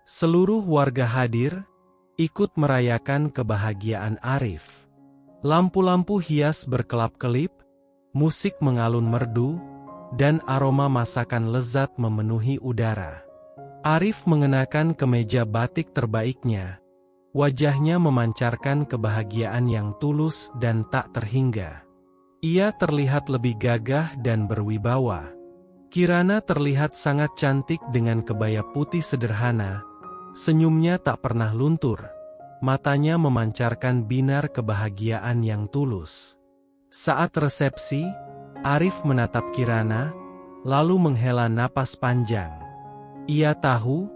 Seluruh warga hadir, ikut merayakan kebahagiaan Arif. Lampu-lampu hias berkelap-kelip, musik mengalun merdu, dan aroma masakan lezat memenuhi udara. Arif mengenakan kemeja batik terbaiknya. Wajahnya memancarkan kebahagiaan yang tulus dan tak terhingga. Ia terlihat lebih gagah dan berwibawa. Kirana terlihat sangat cantik dengan kebaya putih sederhana. Senyumnya tak pernah luntur. Matanya memancarkan binar kebahagiaan yang tulus. Saat resepsi, Arif menatap Kirana, lalu menghela napas panjang. Ia tahu,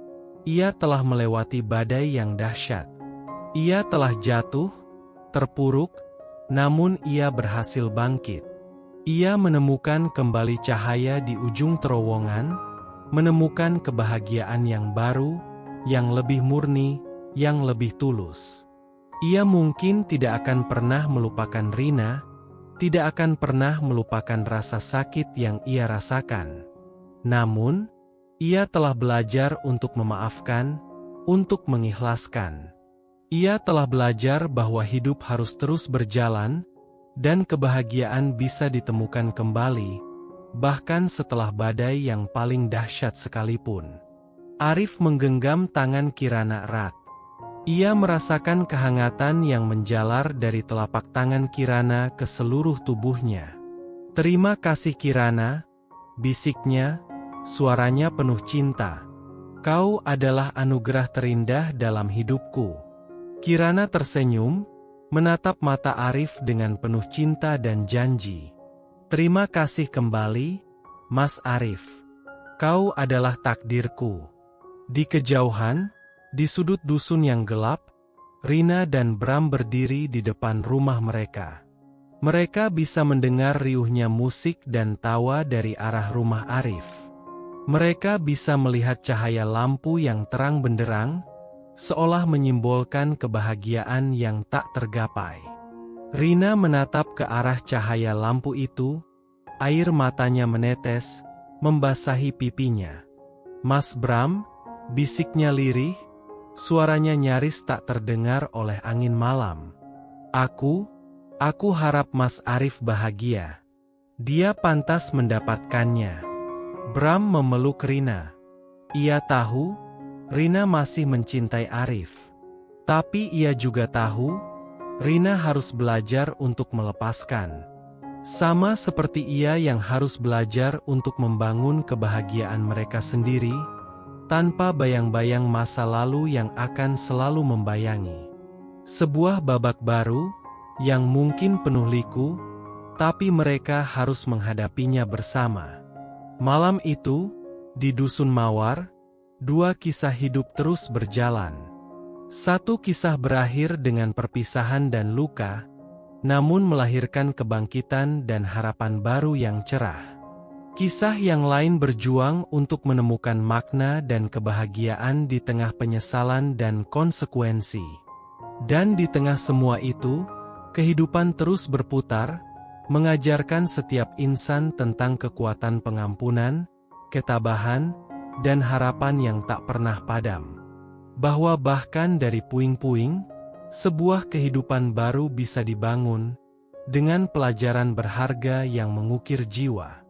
ia telah melewati badai yang dahsyat. Ia telah jatuh, terpuruk, namun ia berhasil bangkit. Ia menemukan kembali cahaya di ujung terowongan, menemukan kebahagiaan yang baru, yang lebih murni, yang lebih tulus. Ia mungkin tidak akan pernah melupakan Rina, tidak akan pernah melupakan rasa sakit yang ia rasakan. Namun, ia telah belajar untuk memaafkan, untuk mengikhlaskan. Ia telah belajar bahwa hidup harus terus berjalan, dan kebahagiaan bisa ditemukan kembali, bahkan setelah badai yang paling dahsyat sekalipun. Arif menggenggam tangan Kirana erat. Ia merasakan kehangatan yang menjalar dari telapak tangan Kirana ke seluruh tubuhnya. "Terima kasih Kirana," bisiknya, suaranya penuh cinta. "Kau adalah anugerah terindah dalam hidupku." Kirana tersenyum, menatap mata Arif dengan penuh cinta dan janji. "Terima kasih kembali, Mas Arif. Kau adalah takdirku." Di kejauhan, di sudut dusun yang gelap, Rina dan Bram berdiri di depan rumah mereka. Mereka bisa mendengar riuhnya musik dan tawa dari arah rumah Arif. Mereka bisa melihat cahaya lampu yang terang benderang, seolah menyimbolkan kebahagiaan yang tak tergapai. Rina menatap ke arah cahaya lampu itu, air matanya menetes, membasahi pipinya. "Mas Bram," bisiknya lirih, suaranya nyaris tak terdengar oleh angin malam. Aku harap Mas Arif bahagia. Dia pantas mendapatkannya." Bram memeluk Rina. Ia tahu, Rina masih mencintai Arif. Tapi ia juga tahu, Rina harus belajar untuk melepaskan. Sama seperti ia yang harus belajar untuk membangun kebahagiaan mereka sendiri, tanpa bayang-bayang masa lalu yang akan selalu membayangi. Sebuah babak baru, yang mungkin penuh liku, tapi mereka harus menghadapinya bersama. Malam itu, di Dusun Mawar, dua kisah hidup terus berjalan. Satu kisah berakhir dengan perpisahan dan luka, namun melahirkan kebangkitan dan harapan baru yang cerah. Kisah yang lain berjuang untuk menemukan makna dan kebahagiaan di tengah penyesalan dan konsekuensi. Dan di tengah semua itu, kehidupan terus berputar, mengajarkan setiap insan tentang kekuatan pengampunan, ketabahan, dan harapan yang tak pernah padam. Bahwa bahkan dari puing-puing, sebuah kehidupan baru bisa dibangun dengan pelajaran berharga yang mengukir jiwa.